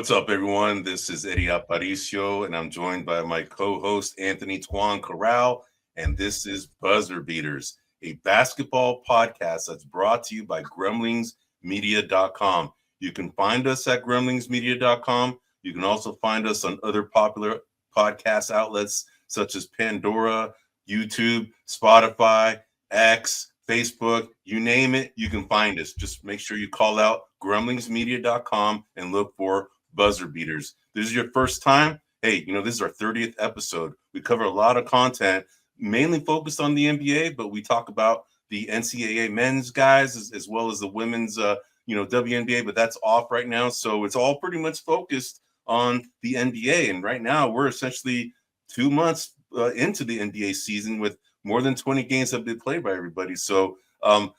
What's up, everyone? This is Eddie Aparicio, and I'm joined by my co-host, Anthony Tuan Corral, and this is Buzzer Beaters, a basketball podcast that's brought to you by grumblingsmedia.com. You can find us at grumblingsmedia.com. You can also find us on other popular podcast outlets such as Pandora, YouTube, Spotify, X, Facebook, you name it, you can find us. Just make sure you call out grumblingsmedia.com and look for Buzzer Beaters. This is your first time? Hey, this is our 30th episode. We cover a lot of content, mainly focused on the NBA, but we talk about the NCAA men's guys as well as the women's, WNBA, but that's off right now. So it's all pretty much focused on the NBA. And right now we're essentially 2 months into the NBA season with more than 20 games have been played by everybody. So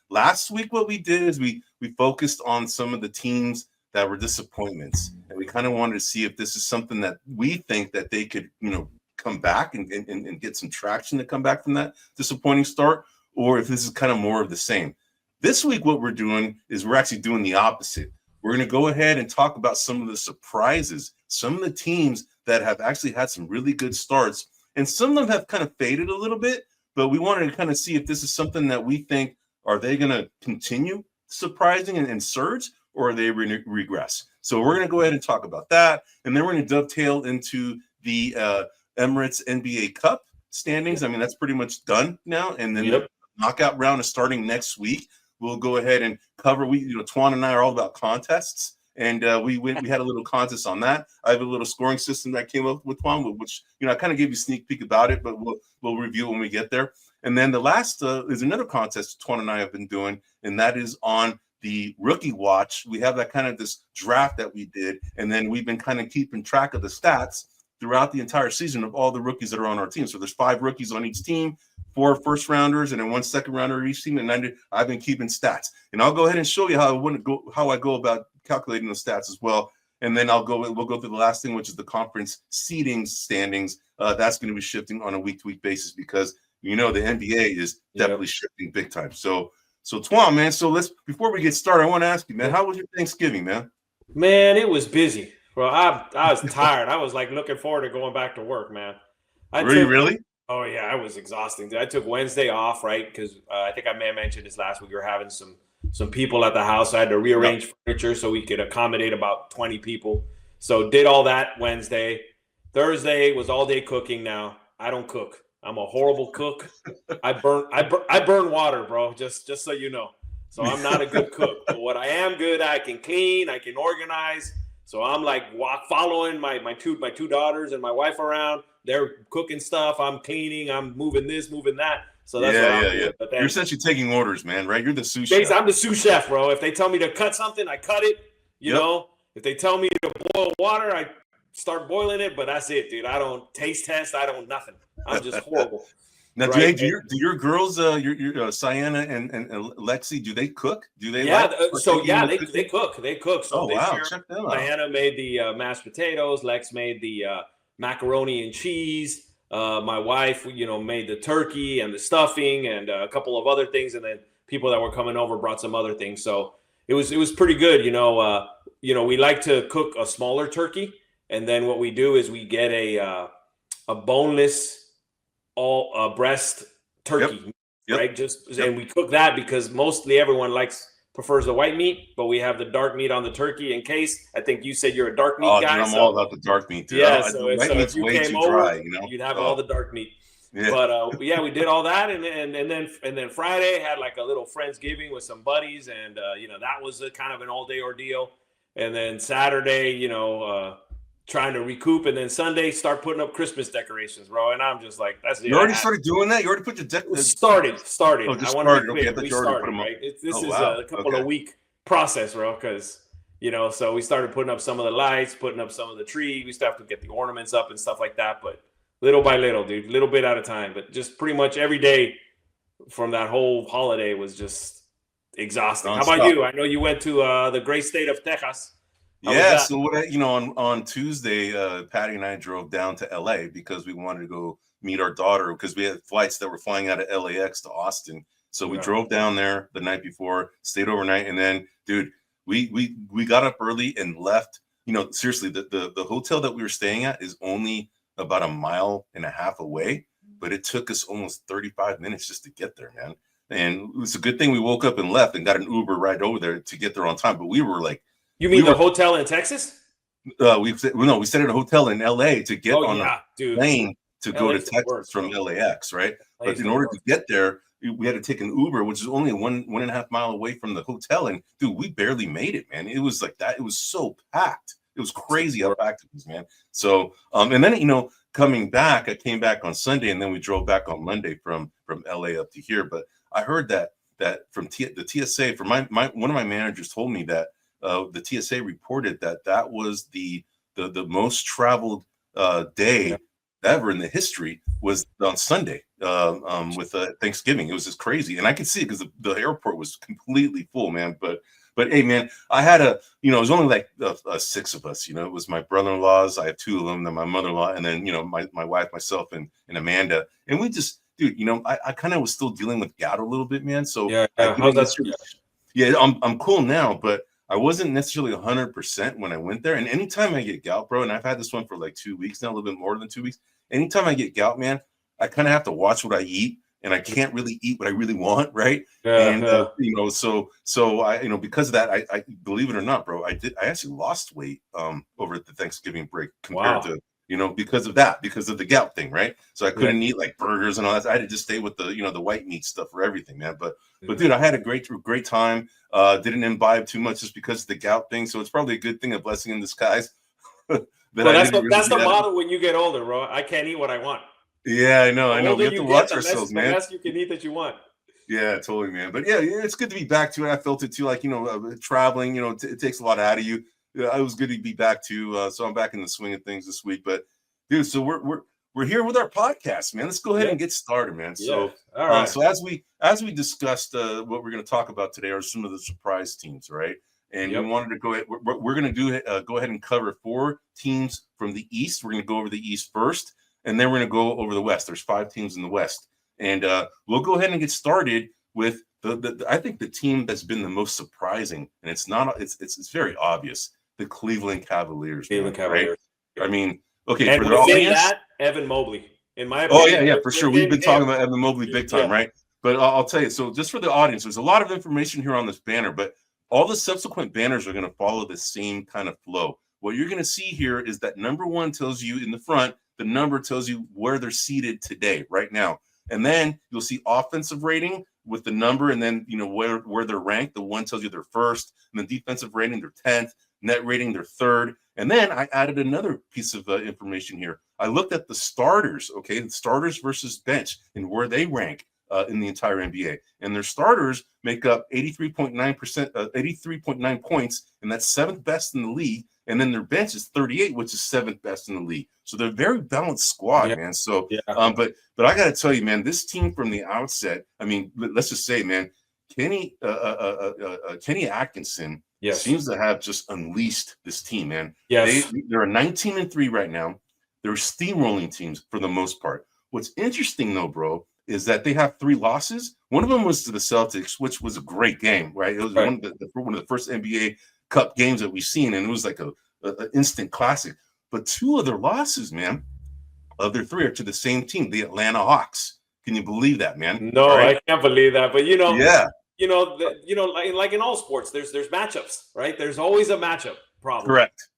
last week, what we did is we focused on some of the teams that were disappointments. And we kind of wanted to see if this is something that we think that they could, come back and get some traction to come back from that disappointing start, or if this is kind of more of the same. This week, what we're doing is we're actually doing the opposite. We're going to go ahead and talk about some of the surprises, some of the teams that have actually had some really good starts, and some of them have kind of faded a little bit, but we wanted to kind of see if this is something that we think, are they going to continue surprising and surge, or are they regress? So we're going to go ahead and talk about that, and then we're going to dovetail into the Emirates NBA Cup standings. I mean, that's pretty much done now, and then the knockout round is starting next week. We'll go ahead and cover. Tuan and I are all about contests, and we had a little contest on that. I have a little scoring system that came up with Tuan, which I kind of gave you a sneak peek about it, but we'll review when we get there. And then the last is another contest Tuan and I have been doing, and that is on the rookie watch. We have that kind of this draft that we did, and then we've been kind of keeping track of the stats throughout the entire season of all the rookies that are on our team. So there's 5 rookies on each team, 4 first rounders, and then 1 second rounder each team. And I've been keeping stats, and I'll go ahead and show you how I go about calculating the stats as well. And then we'll go through the last thing, which is the conference seeding standings. That's going to be shifting on a week-to-week basis because the NBA is definitely shifting big time. So Tuan, man, before we get started, I want to ask you, man, how was your Thanksgiving, man? Man, it was busy. Bro, I was tired. I was looking forward to going back to work, man. Really? Oh yeah, it was exhausting. I took Wednesday off, right? Because I think I may have mentioned this last week. We were having some people at the house. I had to rearrange furniture so we could accommodate about 20 people. So did all that Wednesday. Thursday was all day cooking. Now I don't cook. I'm a horrible cook. I burn water, bro. Just so you know. So I'm not a good cook. But what I am good, I can clean. I can organize. So I'm following my two daughters and my wife around. They're cooking stuff. I'm cleaning. I'm moving this, moving that. So that's what I'm doing. But you're essentially taking orders, man, right? You're the sous chef. I'm the sous chef, bro. If they tell me to cut something, I cut it. You know, if they tell me to boil water, I start boiling it. But that's it, dude. I don't taste test. I don't nothing. I'm just horrible. Now, right? do your girls, your Sienna and Lexi, do they cook? Do they? They cook. They cook. So Check them out. Sienna made the mashed potatoes. Lex made the macaroni and cheese. My wife, made the turkey and the stuffing and a couple of other things. And then people that were coming over brought some other things. So it was pretty good. We like to cook a smaller turkey, and then what we do is we get a boneless breast turkey, right? And we cook that because mostly everyone prefers the white meat, but we have the dark meat on the turkey in case. I think you said you're a dark meat guy. Dude, I'm all about the dark meat, dude. Yeah, so if you came over, you'd have all the dark meat. Yeah. But we did all that, and then Friday had a little Friendsgiving with some buddies, and that was kind of an all day ordeal. And then Saturday, trying to recoup, and then Sunday start putting up Christmas decorations, bro. And I'm just like, that's it. You already started doing that? You already put your Started. Oh, just started. Okay, we started, right? This is a couple of week process, bro, because so we started putting up some of the lights, putting up some of the tree. We still have to get the ornaments up and stuff like that, but little by little, dude, little bit at a time. But just pretty much every day from that whole holiday was just exhausting. How about you? I know you went to the great state of Texas. So on Tuesday, Patty and I drove down to LA because we wanted to go meet our daughter because we had flights that were flying out of LAX to Austin. So we drove down there the night before, stayed overnight, and then, dude, we got up early and left seriously, the hotel that we were staying at is only about 1.5 miles away, but it took us almost 35 minutes just to get there, man. And it was a good thing we woke up and left and got an Uber right over there to get there on time. But we were like, you mean the hotel in Texas? We stayed at a hotel in LA to get on a plane to go to Texas from LAX, right? But in order to get there, we had to take an Uber, which is only 1.5 miles away from the hotel. And dude, we barely made it, man. It was like that. It was so packed. It was crazy how packed it was, man. So, and then, coming back, I came back on Sunday, and then we drove back on Monday from LA up to here. But I heard that from the TSA, from one of my managers told me that the TSA reported that was the most traveled day ever in the history was on Sunday with Thanksgiving. It was just crazy, and I could see it because the airport was completely full, man. But hey, man, I had it was only like 6 of us. It was my brother-in-laws. I have 2 of them, then my mother-in-law, and then my wife, myself, and Amanda. And we just, dude, I kind of was still dealing with gout a little bit, man. So I'm cool now, but I wasn't necessarily 100% when I went there. And anytime I get gout, bro, and I've had this one for like 2 weeks now, a little bit more than 2 weeks. Anytime I get gout, man, I kind of have to watch what I eat. And I can't really eat what I really want, right? So I, because of that, I believe it or not, bro, I actually lost weight over the Thanksgiving break compared to, because of the gout thing, right? So I couldn't eat like burgers and all that. I had to just stay with the, the white meat stuff for everything, man. But dude, I had a great time. Didn't imbibe too much just because of the gout thing. So it's probably a good thing, a blessing in disguise. That's the motto when you get older, bro. I can't eat what I want. Yeah, I know. We have to watch ourselves, man. The less you can eat that you want. Yeah, totally, man. But yeah, it's good to be back to it. I felt it too, like, traveling, it takes a lot out of you. It was good to be back too. So I'm back in the swing of things this week. But dude, so we're here with our podcast, man. Let's go ahead and get started, man. So, all right. So as we discussed, what we're going to talk about today are some of the surprise teams, right? And we wanted to go ahead. We're going to go ahead and cover 4 teams from the East. We're going to go over the East first. And then we're going to go over the West. There's 5 teams in the West. And we'll go ahead and get started with I think the team that's been the most surprising, and it's very obvious, the Cleveland Cavaliers. Cavaliers. Right? I mean, okay, and for the audience, Evan Mobley, in my opinion. Oh yeah, for sure. We've been talking about Evan Mobley big time, right? But I'll tell you, so just for the audience, there's a lot of information here on this banner, but all the subsequent banners are going to follow the same kind of flow. What you're going to see here is that number 1 tells you in the front, the number tells you where they're seated today, right now. And then you'll see offensive rating with the number, and then, where they're ranked. The 1 tells you they're first, and then defensive rating, they're 10th, net rating, they're 3rd. And then I added another piece of information here. I looked at the starters, okay, the starters versus bench and where they rank in the entire NBA. And their starters make up 83.9%, 83.9 points, and that's 7th best in the league. And then their bench is 38, which is 7th best in the league. So they're a very balanced squad, man. So, but I got to tell you, man, this team from the outset, I mean, let's just say, man, Kenny Atkinson seems to have just unleashed this team, man. Yes. They're a 19-3 right now. They're steamrolling teams for the most part. What's interesting, though, bro, is that they have 3 losses. One of them was to the Celtics, which was a great game, right? It was one of the first NBA Cup games that we've seen, and it was like a instant classic. But 2 of their losses, man, of their 3 are to the same team, the Atlanta Hawks. Can you believe that, man? No, right? I can't believe that. But like in all sports, there's matchups, right? There's always a matchup problem. Correct.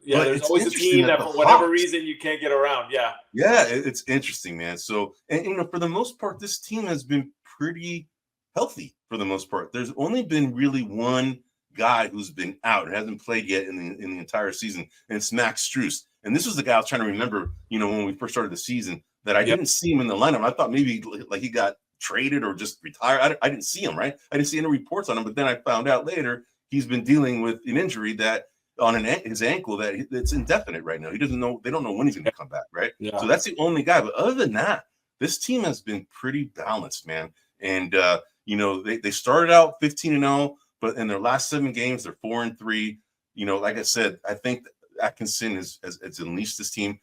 There's always a team that for whatever reason you can't get around. Yeah, it's interesting, man. So, and for the most part, this team has been pretty healthy for the most part. There's only been really one guy who's been out and hasn't played yet in the entire season, and it's Max Strus. And this was the guy I was trying to remember, when we first started the season, that I didn't see him in the lineup. I thought maybe like he got traded or just retired. I didn't see him, right? I didn't see any reports on him, but then I found out later he's been dealing with an injury that on his ankle that it's indefinite right now. He doesn't know. They don't know when he's going to come back, right? Yeah. So that's the only guy. But other than that, this team has been pretty balanced, man. And they started out 15-0. But in their last 7 games, they're 4-3. Like I said, I think Atkinson has unleashed this team.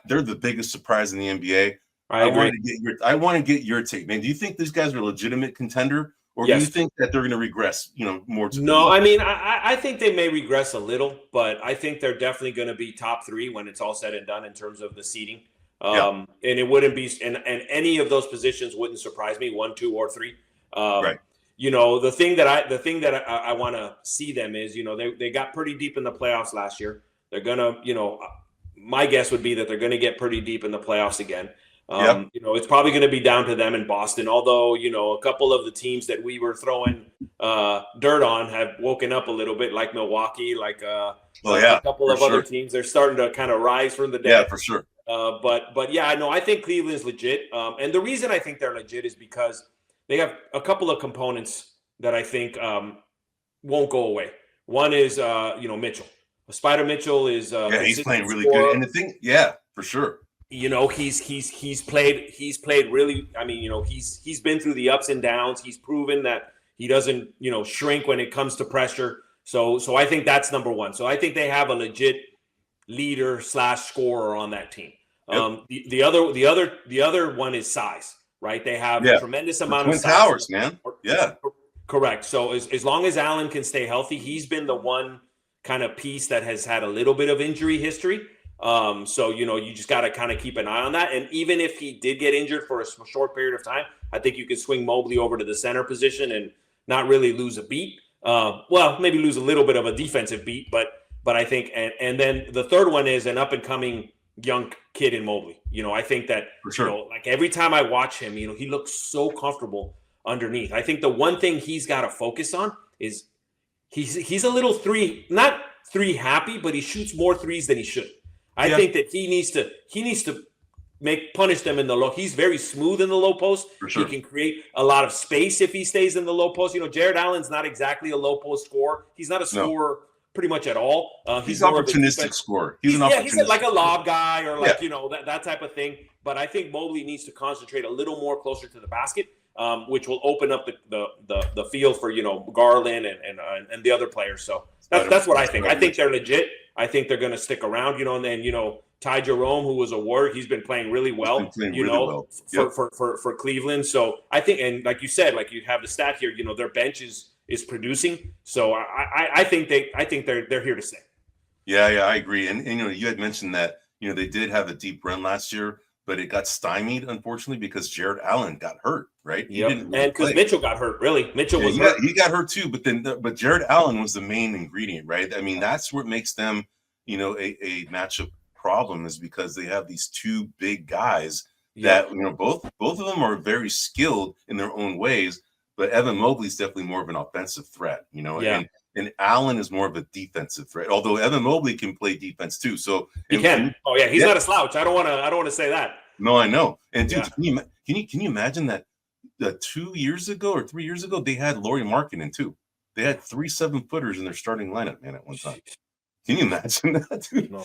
They're the biggest surprise in the NBA. I want to get your take, man. Do you think these guys are a legitimate contender, Or do you think that they're going to regress, more to No, I mean, I think they may regress a little, but I think they're definitely going to be top 3 when it's all said and done in terms of the seeding. And it wouldn't be, and any of those positions wouldn't surprise me, 1, 2, or 3. Right. The thing that I want to see them is, they got pretty deep in the playoffs last year. They're gonna, my guess would be that they're going to get pretty deep in the playoffs again. It's probably going to be down to them in Boston. Although, a couple of the teams that we were throwing dirt on have woken up a little bit, like Milwaukee, like a couple of other teams. They're starting to kind of rise from the dead. Yeah, for sure. But yeah, no, I think Cleveland's legit. And the reason I think they're legit is because they have a couple of components that I think won't go away. One is, Mitchell. Spider Mitchell is he's playing really good. And the thing, for sure. He's played really. I mean, he's been through the ups and downs. He's proven that he doesn't, shrink when it comes to pressure. So I think that's number one. So I think they have a legit leader / scorer on that team. The other one is size, right? They have a tremendous amount of size. Twin Towers, man. Yeah. Correct. So as long as Allen can stay healthy, he's been the one kind of piece that has had a little bit of injury history. So, you just got to kind of keep an eye on that. And even if he did get injured for a short period of time, I think you could swing Mobley over to the center position and not really lose a beat. Maybe lose a little bit of a defensive beat, but I think, and then the third one is an up and coming young kid in Mobley. I think that, for sure. Like every time I watch him, he looks so comfortable underneath. I think the one thing he's got to focus on is he's a little not three happy, but he shoots more threes than he should. I think that he needs to punish them in the low. He's very smooth in the low post. For sure. He can create a lot of space if he stays in the low post. Jared Allen's not exactly a low post scorer. He's not a scorer pretty much at all. He's an opportunistic scorer. He's like a lob guy or that type of thing. But I think Mobley needs to concentrate a little more closer to the basket, which will open up the field for Garland and the other players. So that's what I think. I think they're legit. I think they're going to stick around. And then Ty Jerome, who was a Warrior, he's been playing really well. For Cleveland. So I think, and like you said, like you have the stat here, their bench is producing. So I think they're here to stay. Yeah, I agree. And you had mentioned that they did have a deep run last year, but it got stymied, unfortunately, because Jared Allen got hurt, right? And because Mitchell got hurt, really. Mitchell was hurt. He got hurt too, but Jared Allen was the main ingredient, right? I mean, that's what makes them, a matchup problem, is because they have these two big guys that, both of them are very skilled in their own ways, but Evan Mobley's definitely more of an offensive threat, and Allen is more of a defensive threat, although Evan Mobley can play defense too. So he can. Oh yeah, he's not a slouch. I don't want to say that. No, I know. And dude, can you imagine that 2 years ago or 3 years ago they had Lauri Markkanen too? They had 3 7-footers in their starting lineup, man, at one time. Can you imagine that, dude? No.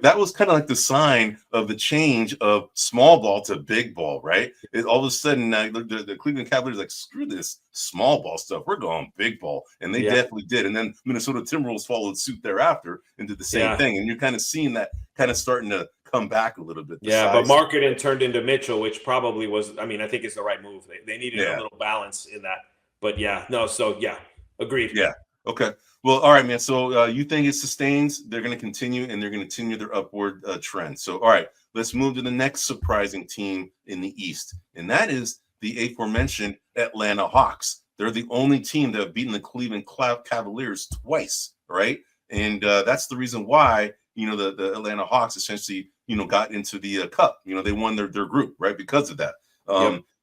That was kind of like the sign of the change of small ball to big ball, right? All of a sudden, the Cleveland Cavaliers like, screw this small ball stuff. We're going big ball. And they definitely did. And then Minnesota Timberwolves followed suit thereafter and did the same thing. And you're kind of seeing that kind of starting to come back a little bit. But Markkanen turned into Mitchell, which probably was, I think it's the right move. They needed a little balance in that. But agreed. Yeah. Okay. Well, all right, man. So you think it sustains? They're going to continue, and they're going to continue their upward trend. So, all right, let's move to the next surprising team in the East, and that is the aforementioned Atlanta Hawks. They're the only team that have beaten the Cleveland Cavaliers twice, right? And that's the reason why the Atlanta Hawks essentially got into the cup. They won their group, right, because of that.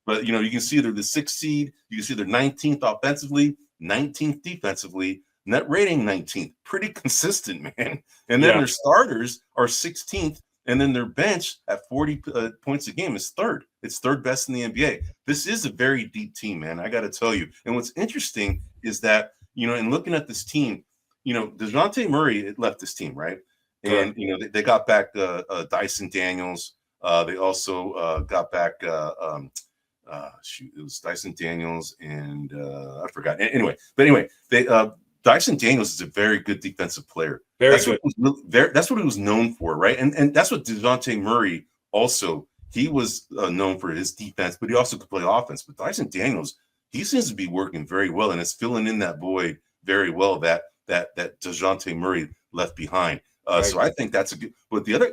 But you can see they're the 6th seed. You can see they're 19th offensively, 19th defensively. Net rating 19th, pretty consistent, man. And then their starters are 16th, and then their bench at 40 points a game is 3rd. It's 3rd best in the NBA. This is a very deep team, man. I got to tell you. And what's interesting is that in looking at this team, DeJounte Murray left this team, right? And they got back Dyson Daniels. They also got back it was Dyson Daniels and I forgot. Anyway, they. Dyson Daniels is a very good defensive player. That's what he was known for, right? And that's what DeJounte Murray also, he was known for his defense, but he also could play offense. But Dyson Daniels, he seems to be working very well, and it's filling in that void very well that DeJounte Murray left behind. Right. So I think that's a good. But the other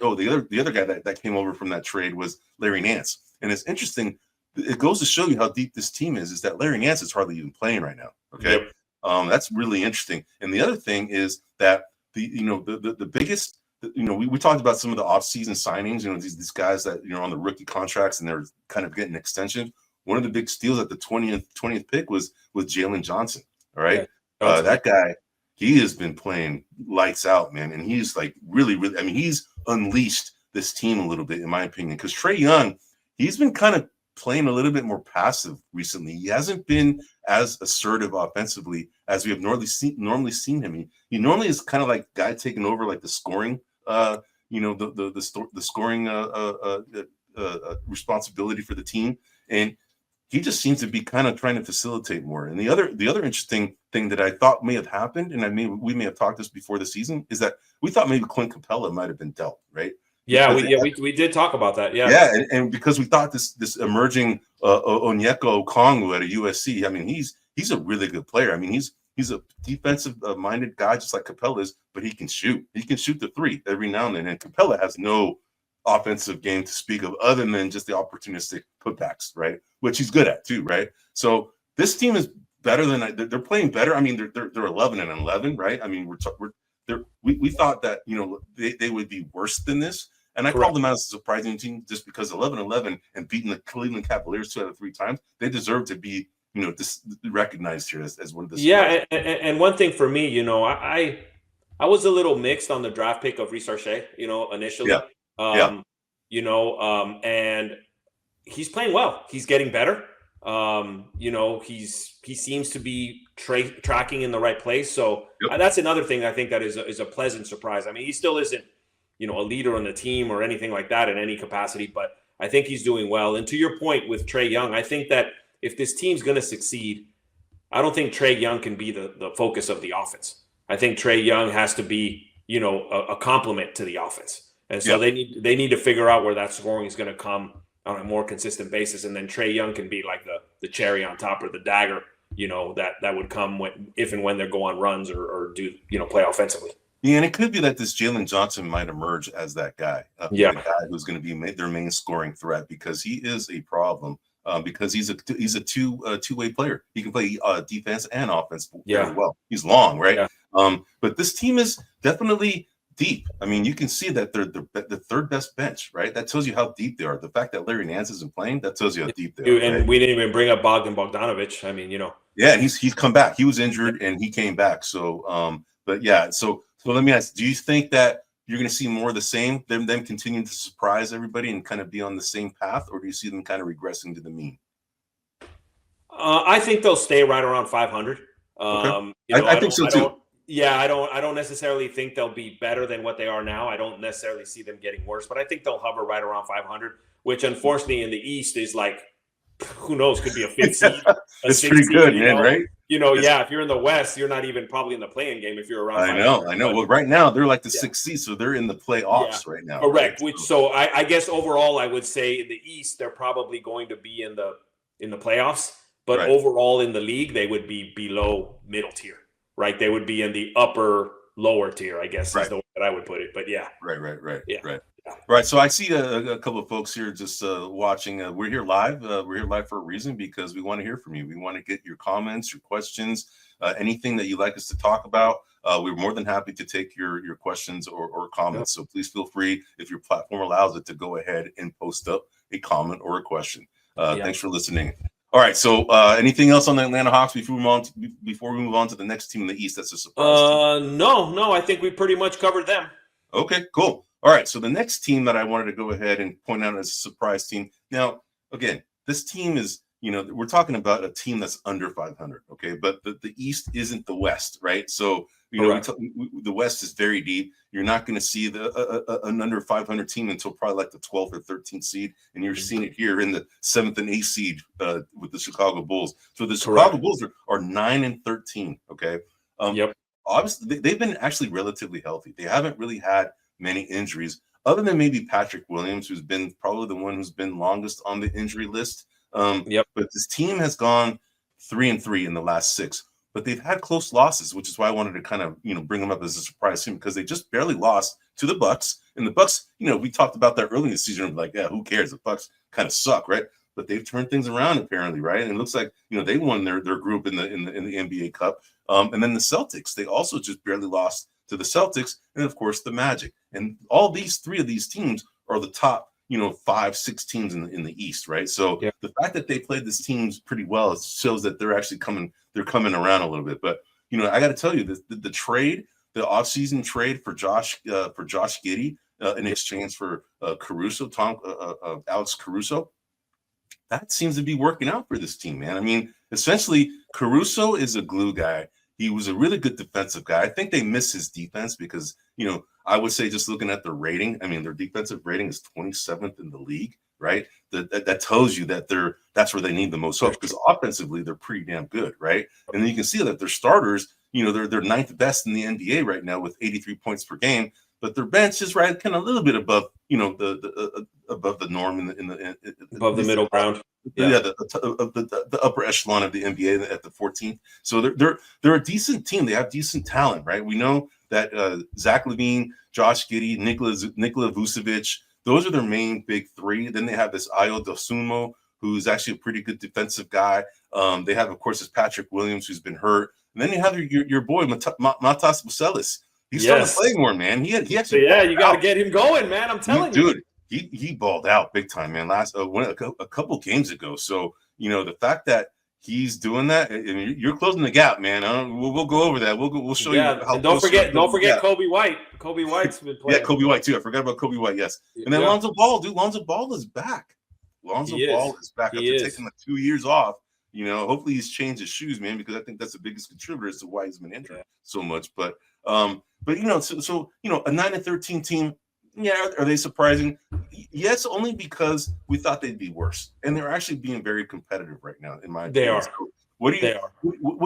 guy that came over from that trade was Larry Nance, and it's interesting. It goes to show you how deep this team is that Larry Nance is hardly even playing right now. Okay, Yep. That's really interesting. And the other thing is that the biggest. We talked about some of the offseason signings. These guys that on the rookie contracts and they're kind of getting an extension. One of the big steals at the 20th pick was Jalen Johnson. All right, that guy, he has been playing lights out, man, and he's like really. I mean, he's unleashed this team a little bit, in my opinion. Because Trae Young, he's been kind of playing a little bit more passive recently. He hasn't been as assertive offensively as we have normally seen him. He normally is kind of like guy taking over like the scoring, the scoring responsibility for the team, and he just seems to be kind of trying to facilitate more. And the other interesting thing that I thought may have happened, and we may have talked this before the season, is that we thought maybe Clint Capella might have been dealt, right? Yeah, we did talk about that. Yeah, yeah, and because we thought this emerging Onyeka Okongwu at a USC, I mean, he's a really good player. I mean, he's a defensive minded guy, just like Capella is, but he can shoot. He can shoot the three every now and then. And Capella has no offensive game to speak of other than just the opportunistic putbacks, right? Which he's good at too, right? So this team is better than they're playing better. I mean, they're 11-11, right? I mean, we thought that they would be worse than this. And I called them as a surprising team just because 11-11 and beating the Cleveland Cavaliers 2 out of 3 times, they deserve to be, recognized here as one of the. Yeah, and one thing for me, I was a little mixed on the draft pick of Reece Archie, initially. Yeah. And he's playing well. He's getting better. He seems to be tracking in the right place. So that's another thing I think that is a pleasant surprise. I mean, he still isn't, a leader on the team or anything like that in any capacity, but I think he's doing well. And to your point with Trae Young, I think that if this team's going to succeed, I don't think Trae Young can be the focus of the offense. I think Trae Young has to be, a complement to the offense. And so they need to figure out where that scoring is going to come on a more consistent basis. And then Trae Young can be like the cherry on top or the dagger, that would come if and when they go on runs or do, play offensively. Yeah, and it could be that this Jalen Johnson might emerge as that guy. The guy who's going to be their main scoring threat because he is a problem. Because he's a two-way player. He can play defense and offense very well. He's long, right? Yeah. But this team is definitely deep. I mean, you can see that they're the third best bench, right? That tells you how deep they are. The fact that Larry Nance isn't playing, that tells you how deep they are. And right? We didn't even bring up Bogdanovich. I mean, Yeah, and he's come back. He was injured and he came back. So, but yeah. So let me ask: do you think that you're going to see more of the same, them continuing to surprise everybody and kind of be on the same path, or do you see them kind of regressing to the mean? I think they'll stay right around 500. Okay. I think so too. I don't necessarily think they'll be better than what they are now. I don't necessarily see them getting worse, but I think they'll hover right around 500, which unfortunately in the East is like, who knows, could be a 5th seed. It's pretty good, man, right? If you're in the West, you're not even probably in the play-in game if you're around. I know. Well, right now they're like the 6th seed, so they're in the playoffs right now. Correct. Right? So I guess overall, I would say in the East they're probably going to be in the playoffs, but overall in the league they would be below middle tier, right? They would be in the upper lower tier, I guess is the way that I would put it. But yeah. Right. Yeah. Right. So I see a couple of folks here just watching. We're here live. We're here live for a reason because we want to hear from you. We want to get your comments, your questions, anything that you'd like us to talk about. We're more than happy to take your questions or comments. So please feel free, if your platform allows it, to go ahead and post up a comment or a question. Thanks for listening. All right. So anything else on the Atlanta Hawks before we move on to the next team in the East? That's a surprise. No. I think we pretty much covered them. Okay, cool. All right, so the next team that I wanted to go ahead and point out as a surprise team. Now, again, this team is, we're talking about a team that's under 500, okay? But the East isn't the West, right? So, the West is very deep. You're not going to see an under 500 team until probably like the 12th or 13th seed, and you're seeing it here in the 7th and 8th seed with the Chicago Bulls. So the Chicago Bulls are 9-13, okay? Obviously, they've been actually relatively healthy. They haven't really had many injuries, other than maybe Patrick Williams, who's been probably the one who's been longest on the injury list. But this team has gone 3-3 in the last 6. But they've had close losses, which is why I wanted to kind of, bring them up as a surprise team, because they just barely lost to the Bucks. And the Bucks, we talked about that early in the season. Like, yeah, who cares? The Bucks kind of suck, right? But they've turned things around apparently, right? And it looks like they won their group in the NBA Cup. And then the Celtics, they also just barely lost to the Celtics, and of course the Magic. And all three of these teams are the top 5-6 teams in the East, right? So the fact that they played these teams pretty well, it shows that they're actually coming around a little bit. But I got to tell you, the trade, the offseason trade for Josh Giddey in exchange for Alex Caruso, that seems to be working out for this team, man. I mean, essentially, Caruso is a glue guy. He was a really good defensive guy. I think they miss his defense because, I would say just looking at their rating, I mean, their defensive rating is 27th in the league, right? That tells you that that's where they need the most help, because offensively they're pretty damn good, right? And then you can see that their starters, they're ninth best in the NBA right now with 83 points per game, but their bench is right kind of a little bit above, above the norm above the middle ground. The upper echelon of the NBA at the 14th. So they're a decent team. They have decent talent, right? We know that Zach LaVine, Josh Giddey, Nikola Vucevic, those are their main big three. Then they have this Ayo Dosunmu, who's actually a pretty good defensive guy. They have, of course, this Patrick Williams, who's been hurt. And then you have your boy Matas Buselis. He's starting to play more, man. He actually you got to get him going, man. I'm telling you, dude. He balled out big time, man. A couple games ago. So the fact that he's doing that, you're closing the gap, man. We'll go over that. We'll show you. And don't forget Kobe White. Kobe White's been playing. Kobe White too. I forgot about Kobe White. Yes, and then Lonzo Ball, dude. Lonzo Ball is back. Lonzo Ball is back after taking like 2 years off. Hopefully he's changed his shoes, man, because I think that's the biggest contributor as to why he's been injured so much. But a 9-13 team. Yeah, are they surprising? Yes, only because we thought they'd be worse, and they're actually being very competitive right now. In my opinion, they are. So what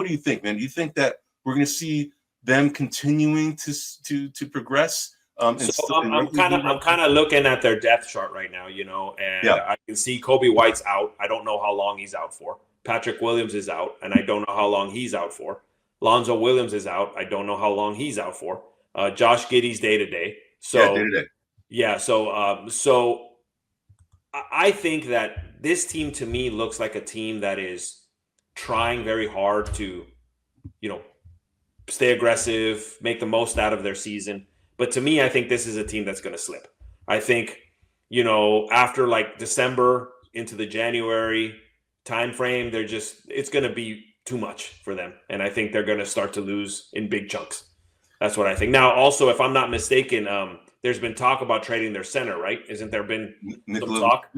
do you think, man? Do you think that we're going to see them continuing to progress? I'm kind of looking at their depth chart right now, and I can see Kobe White's out. I don't know how long he's out for. Patrick Williams is out, and I don't know how long he's out for. Lonzo Williams is out. I don't know how long he's out for. Josh Giddey's day to day. So day-to-day. Yeah, so I think that this team to me looks like a team that is trying very hard to, stay aggressive, make the most out of their season. But to me, I think this is a team that's going to slip. I think, after like December into the January timeframe, it's going to be too much for them. And I think they're going to start to lose in big chunks. That's what I think. Now, also, if I'm not mistaken, there's been talk about trading their center, right? Isn't there been some talk?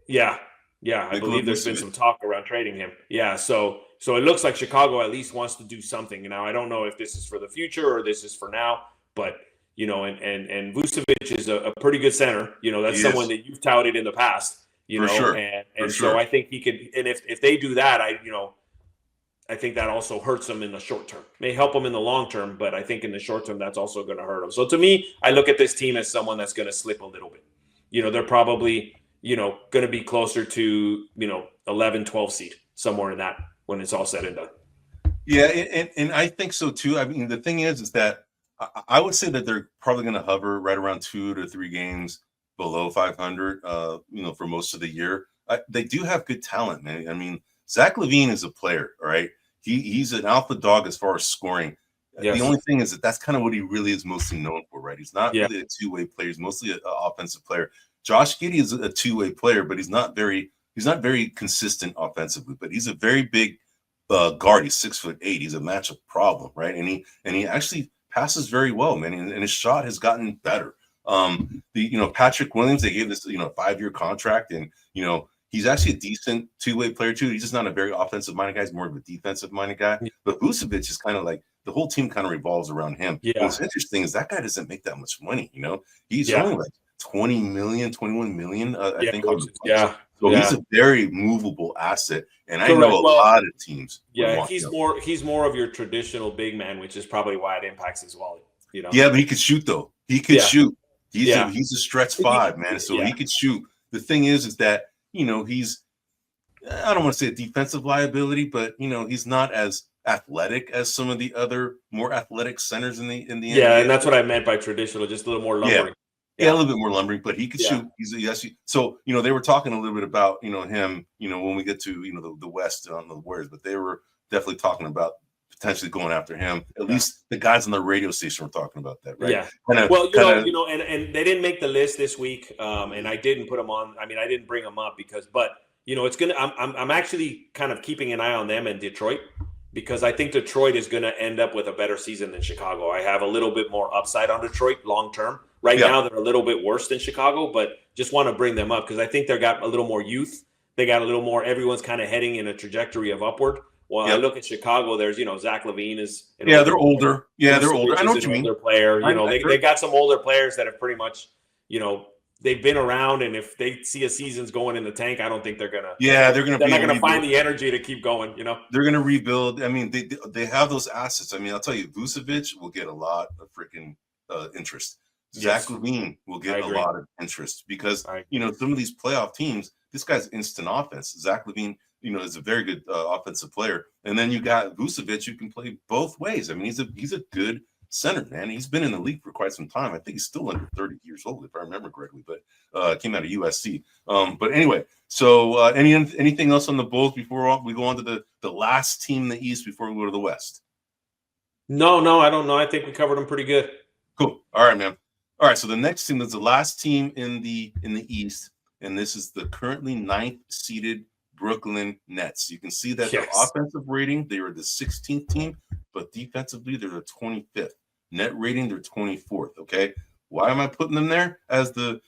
Yeah. I believe there's been some talk around trading him. Yeah, so it looks like Chicago at least wants to do something. Now, I don't know if this is for the future or this is for now, but and Vucevic is a pretty good center. That's someone that you've touted in the past. Sure. And so I think he could. And if they do that, I think that also hurts them in the short term. May help them in the long term, but I think in the short term, that's also going to hurt them. So to me, I look at this team as someone that's going to slip a little bit. They're probably, going to be closer to, 11, 12 seed, somewhere in that when it's all said and done. Yeah, and I think so too. I mean, the thing is that I would say that they're probably going to hover right around 2 to 3 games below 500, for most of the year. They do have good talent, man. I mean, Zach LaVine is a player, all right? He's an alpha dog as far as scoring. Yes. The only thing is that's kind of what he really is mostly known for, right? He's not really a two-way player. He's mostly an offensive player. Josh Giddey is a two-way player, but he's not very consistent offensively. But he's a very big guard. He's 6'8". He's a matchup problem, right? And he actually passes very well, man. And his shot has gotten better. Patrick Williams, they gave this 5-year contract, and he's actually a decent two-way player too. He's just not a very offensive-minded guy. He's more of a defensive-minded guy. Yeah. But Vucevic is kind of like the whole team kind of revolves around him. Yeah. What's interesting is that guy doesn't make that much money. He's only like 21 million. I think. So he's a very movable asset, and I know a lot of teams. Yeah, he's more of your traditional big man, which is probably why it impacts his wallet. Yeah, but he could shoot though. He could shoot. He's a stretch 5, man. So he could shoot. The thing is that he's I don't want to say a defensive liability, but he's not as athletic as some of the other more athletic centers in the Yeah, NBA. and that's what I meant by traditional, just a little more Yeah. lumbering. Yeah, a little bit more lumbering, but he could Yeah. shoot. So they were talking a little bit about him. When we get to the West on the Warriors, but they were definitely talking about potentially going after him. At least the guys on the radio station were talking about that, right? Yeah. And they didn't make the list this week, and I didn't put them on. I mean, I didn't bring them up but it's gonna. I'm actually kind of keeping an eye on them in Detroit because I think Detroit is going to end up with a better season than Chicago. I have a little bit more upside on Detroit long term. Right now, they're a little bit worse than Chicago, but just want to bring them up because I think they've got a little more youth. They got a little more. Everyone's kind of heading in a trajectory of upward. Well, I look at Chicago. There's Zach LaVine is they're older. Yeah, they're older. I know what you mean. Older player. They got some older players that have pretty much they've been around, and if they see a season's going in the tank, I don't think they're gonna. Yeah, they're not gonna find the energy to keep going. They're gonna rebuild. I mean, they have those assets. I mean, I'll tell you, Vucevic will get a lot of freaking interest. Zach LaVine will get a lot of interest because some of these playoff teams, this guy's instant offense. Zach LaVine, is a very good offensive player, and then you got Vucevic who can play both ways. I mean, he's a good center, man. He's been in the league for quite some time. I think he's still under 30 years old, if I remember correctly, but came out of USC. But anyway, so anything else on the Bulls before we go on to the last team in the East before we go to the West? No, I don't know. I think we covered them pretty good. Cool. All right, man. All right, so the next team is the last team in the East, and this is the currently 9th seeded Brooklyn Nets. You can see that their offensive rating, they were the 16th team, but defensively, they're the 25th. Net rating, they're 24th, okay? Why am I putting them there as the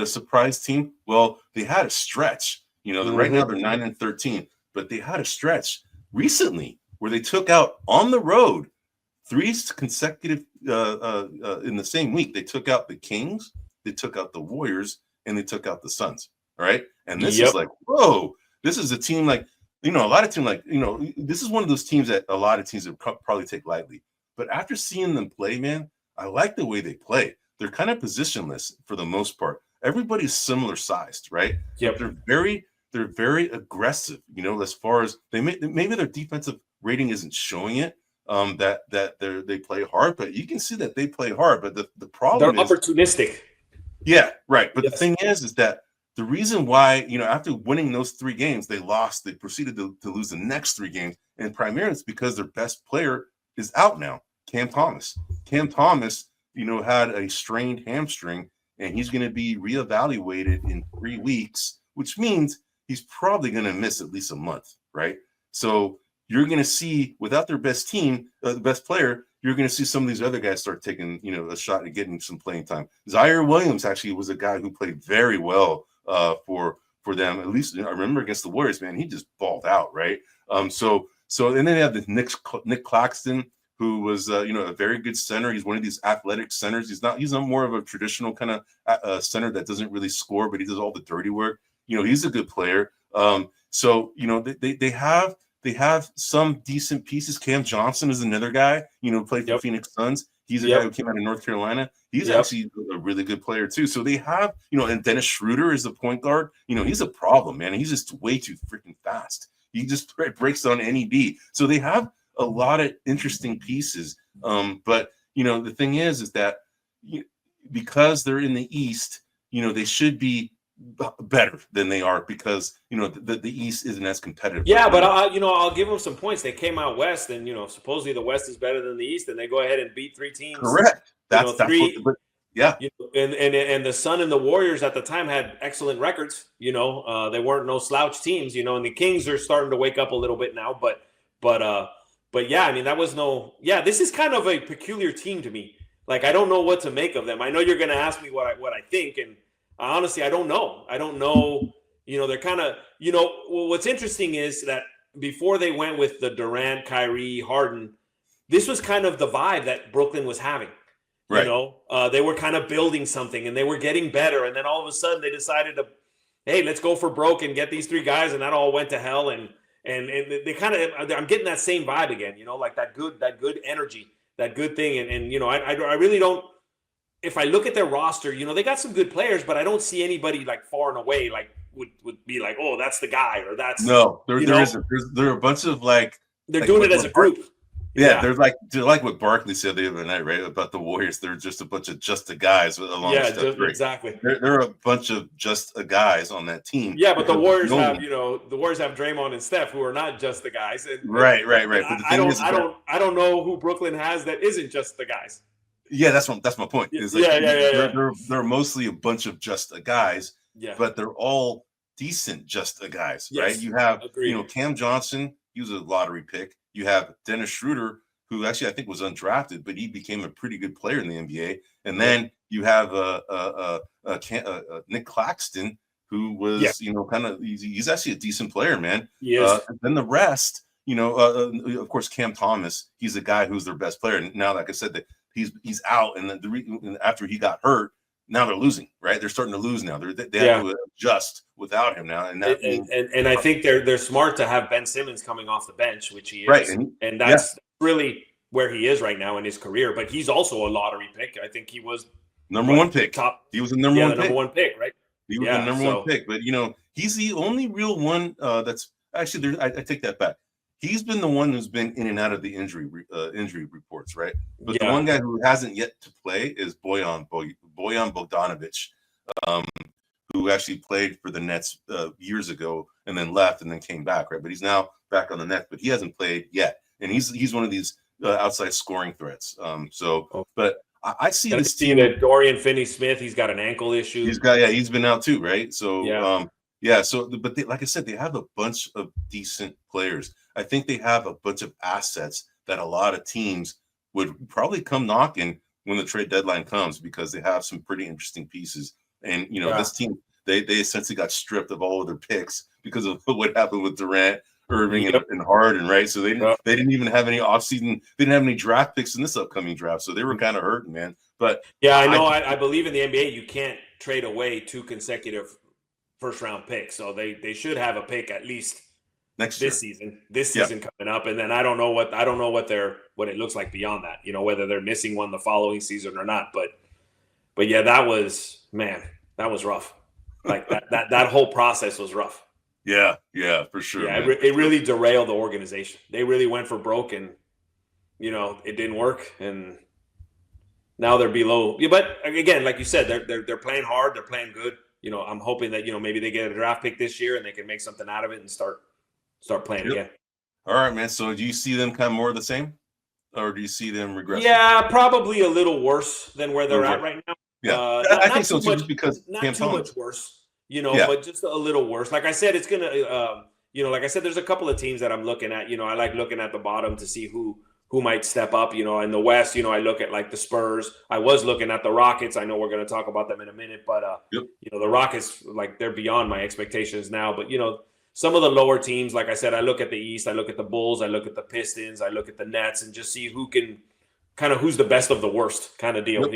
surprise team? Well, they had a stretch. Right now they're 9-13, but they had a stretch recently where they took out on the road 3 consecutive in the same week. They took out the Kings, they took out the Warriors, and they took out the Suns, all right? And this is like, whoa, this is a team like, a lot of teams like, this is one of those teams that a lot of teams would probably take lightly. But after seeing them play, man, I like the way they play. They're kind of positionless for the most part. Everybody's similar sized, right? Yep. They're very aggressive, as far as maybe their defensive rating isn't showing it, that they play hard, but you can see that they play hard. But the problem is they're opportunistic. Yeah, right. But the thing is that the reason why, after winning those 3 games, they proceeded to lose the next 3 games. And primarily it's because their best player is out now, Cam Thomas. Cam Thomas, had a strained hamstring, and he's going to be reevaluated in 3 weeks, which means he's probably going to miss at least a month, right? So you're going to see, without their best team, the best player, you're going to see some of these other guys start taking, a shot at getting some playing time. Zaire Williams actually was a guy who played very well for them. At least I remember against the Warriors, man, he just balled out, right? So and then they have the Nick Claxton, who was a very good center. He's one of these athletic centers. He's not more of a traditional kind of center that doesn't really score, but he does all the dirty work. He's a good player. So they have some decent pieces. Cam Johnson is another guy, played for Phoenix Suns. He's a guy who came out of North Carolina. He's actually a really good player too. So they have, and Dennis Schroeder is the point guard. He's a problem, man. He's just way too freaking fast. He just breaks on any beat. So they have a lot of interesting pieces. But the thing is that because they're in the East, they should be better than they are because the East isn't as competitive. Yeah, but I'll give them some points. They came out West, and supposedly the West is better than the East, and they go ahead and beat 3 teams. Correct. That's 3. Yeah. And the Sun and the Warriors at the time had excellent records. They weren't no slouch teams. And the Kings are starting to wake up a little bit now. But yeah, I mean that was this is kind of a peculiar team to me. Like I don't know what to make of them. I know you're going to ask me what I think, and honestly, I don't know. They're kind of, what's interesting is that before they went with the Durant, Kyrie, Harden, this was kind of the vibe that Brooklyn was having. Right. They were kind of building something and they were getting better. And then all of a sudden they decided to, hey, let's go for broke and get these 3 guys. And that all went to hell. And they kind of, I'm getting that same vibe again, like that good energy, that good thing. And I really don't, if I look at their roster, they got some good players, but I don't see anybody like far and away like would be like, oh, that's the guy, or that's no, there isn't. There are a bunch of like they're doing it as a group. Yeah, they're like what Barkley said the other night, right? About the Warriors, they're just a bunch of just a guys along with Steph Curry. Exactly. They're a bunch of just a guys on that team. Yeah, but the Warriors have Draymond and Steph, who are not just the guys. Right. But I don't know who Brooklyn has that isn't just the guys. Yeah, that's my point. Is like, they're mostly a bunch of just a guys. Yeah. But they're all decent just a guys, yes, right? You have agreed. Cam Johnson, he was a lottery pick. You have Dennis Schroeder, who actually I think was undrafted, but he became a pretty good player in the NBA. And then you have Nick Claxton, who was kind of he's actually a decent player, man. Yes. And then the rest, of course, Cam Thomas, he's a guy who's their best player. And now, like I said, that he's out, and after he got hurt, now they're losing, right? They're starting to lose now. They have to adjust without him now, and I think they're smart to have Ben Simmons coming off the bench, which he is, right? And that's really where he is right now in his career. But he's also a lottery pick. I think he was number one pick. He was the number one pick, right? He was the number one pick. But he's the only real one that's actually. I take that back. He's been the one who's been in and out of the injury reports, right? But the one guy who hasn't yet to play is Bojan Bogdanovic, who actually played for the Nets years ago and then left and then came back, right? But he's now back on the Nets, but he hasn't played yet, and he's one of these outside scoring threats. But I see this team. That Dorian Finney-Smith, he's got an ankle issue. He's been out too, right? So but like I said, they have a bunch of decent players. I think they have a bunch of assets that a lot of teams would probably come knocking when the trade deadline comes, because they have some pretty interesting pieces. And this team, they essentially got stripped of all of their picks because of what happened with Durant, Irving, and Harden, right? So they didn't even have any offseason, they didn't have any draft picks in this upcoming draft, so they were kind of hurting, man. But I believe in the NBA you can't trade away 2 consecutive first round picks, so they should have a pick at least this season coming up, and then I don't know what it looks like beyond that. Whether they're missing one the following season or not. But yeah, that was rough. Like that whole process was rough. Yeah, for sure. Yeah, it really derailed the organization. They really went for broke, and it didn't work, and now they're below. Yeah, but again, like you said, they're playing hard. They're playing good. I'm hoping that maybe they get a draft pick this year and they can make something out of it and start playing again. All right, man. So do you see them kind of more of the same, or do you see them regressing? Yeah, probably a little worse than where they're at right now. Yeah, I think so too. Just because not too much worse, but just a little worse. Like I said, it's gonna, like I said, there's a couple of teams that I'm looking at. I like looking at the bottom to see who might step up. In the West, I look at like the Spurs. I was looking at the Rockets. I know we're going to talk about them in a minute, but the Rockets, like, they're beyond my expectations now. But some of the lower teams, like I said, I look at the East, I look at the Bulls, I look at the Pistons, I look at the Nets, and just see who's the best of the worst kind of deal.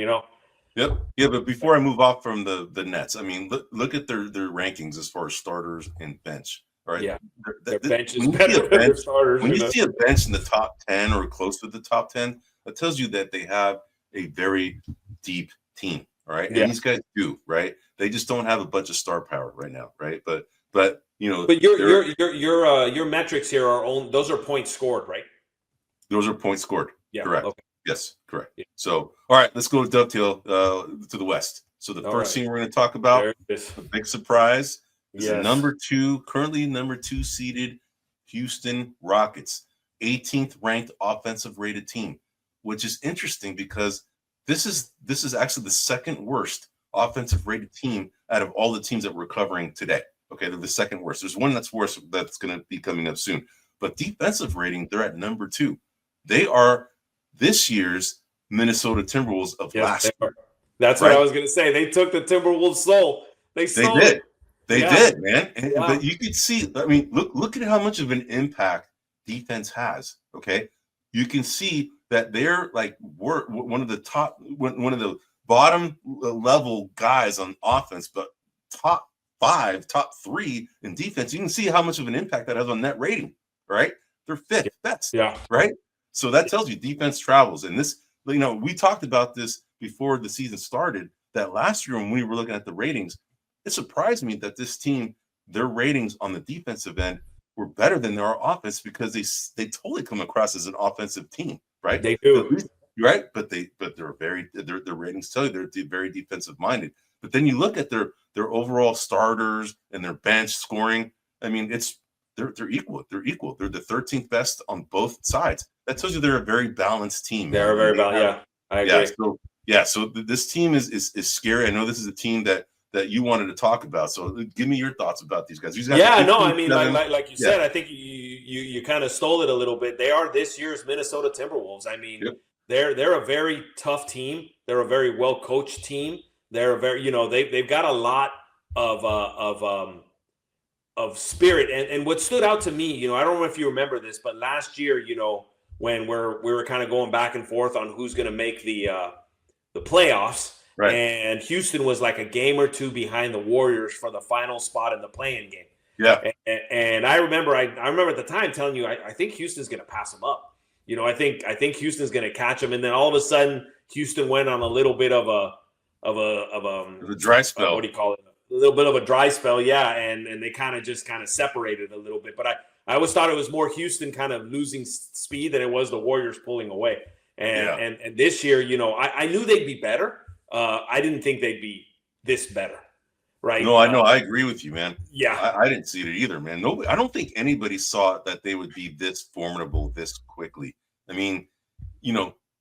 Yep. Yeah, but before I move off from the Nets, I mean, look at their rankings as far as starters and bench. Right? Yeah, their bench is better than their starters. When you see a bench in the top 10 or close to the top 10, that tells you that they have a very deep team. All right, and these guys do, right? They just don't have a bunch of star power right now, right? But your metrics here are those are points scored, right? Those are points scored. Yeah. Correct. Okay. Yes, correct. Yeah. So, all right, let's go dovetail to the West. So the first team we're going to talk about, a big surprise, is the currently number 2 seeded Houston Rockets, 18th ranked offensive rated team, which is interesting because this is actually the second worst offensive rated team out of all the teams that we're covering today. Okay, they're the second worst. There's one that's worse that's going to be coming up soon. But defensive rating, they're at number 2. They are this year's Minnesota Timberwolves of last year. That's what I was going to say. They took the Timberwolves soul. They did. They did, man. But you could see, I mean, look at how much of an impact defense has, okay? You can see that they're like one of the bottom level guys on offense, but top 5, top 3 in defense. You can see how much of an impact that has on net rating, right? They're 5th best, right? So that tells you defense travels. And this, we talked about this before the season started, that last year when we were looking at the ratings, it surprised me that this team their ratings on the defensive end were better than their offense because they totally come across as an offensive team, right? They do. Right, but their ratings tell you they're very defensive minded. But then you look at their overall starters and their bench scoring. I mean, they're equal. They're equal. They're the 13th best on both sides. That tells you they're a very balanced team. They're very balanced. Yeah, I agree. So this team is scary. I know this is a team that you wanted to talk about. So give me your thoughts about these guys. I mean, like you said, I think you kind of stole it a little bit. They are this year's Minnesota Timberwolves. I mean. Yep. They're a very tough team. They're a very well coached team. They're a very they've got a lot of spirit. And what stood out to me, I don't know if you remember this, but last year, when we were kind of going back and forth on who's going to make the playoffs, right? And Houston was like a game or two behind the Warriors for the final spot in the play-in game. Yeah. And I remember at the time telling you I think Houston's going to pass them up. I think Houston's going to catch them, and then all of a sudden, Houston went on a little bit of a dry spell. What do you call it? A little bit of a dry spell, yeah. And they kind of separated a little bit. But I always thought it was more Houston kind of losing speed than it was the Warriors pulling away. And this year, I knew they'd be better. I didn't think they'd be this better. Right. No, I know. I agree with you, man. Yeah. I didn't see it either, man. No, I don't think anybody saw that they would be this formidable this quickly. I mean,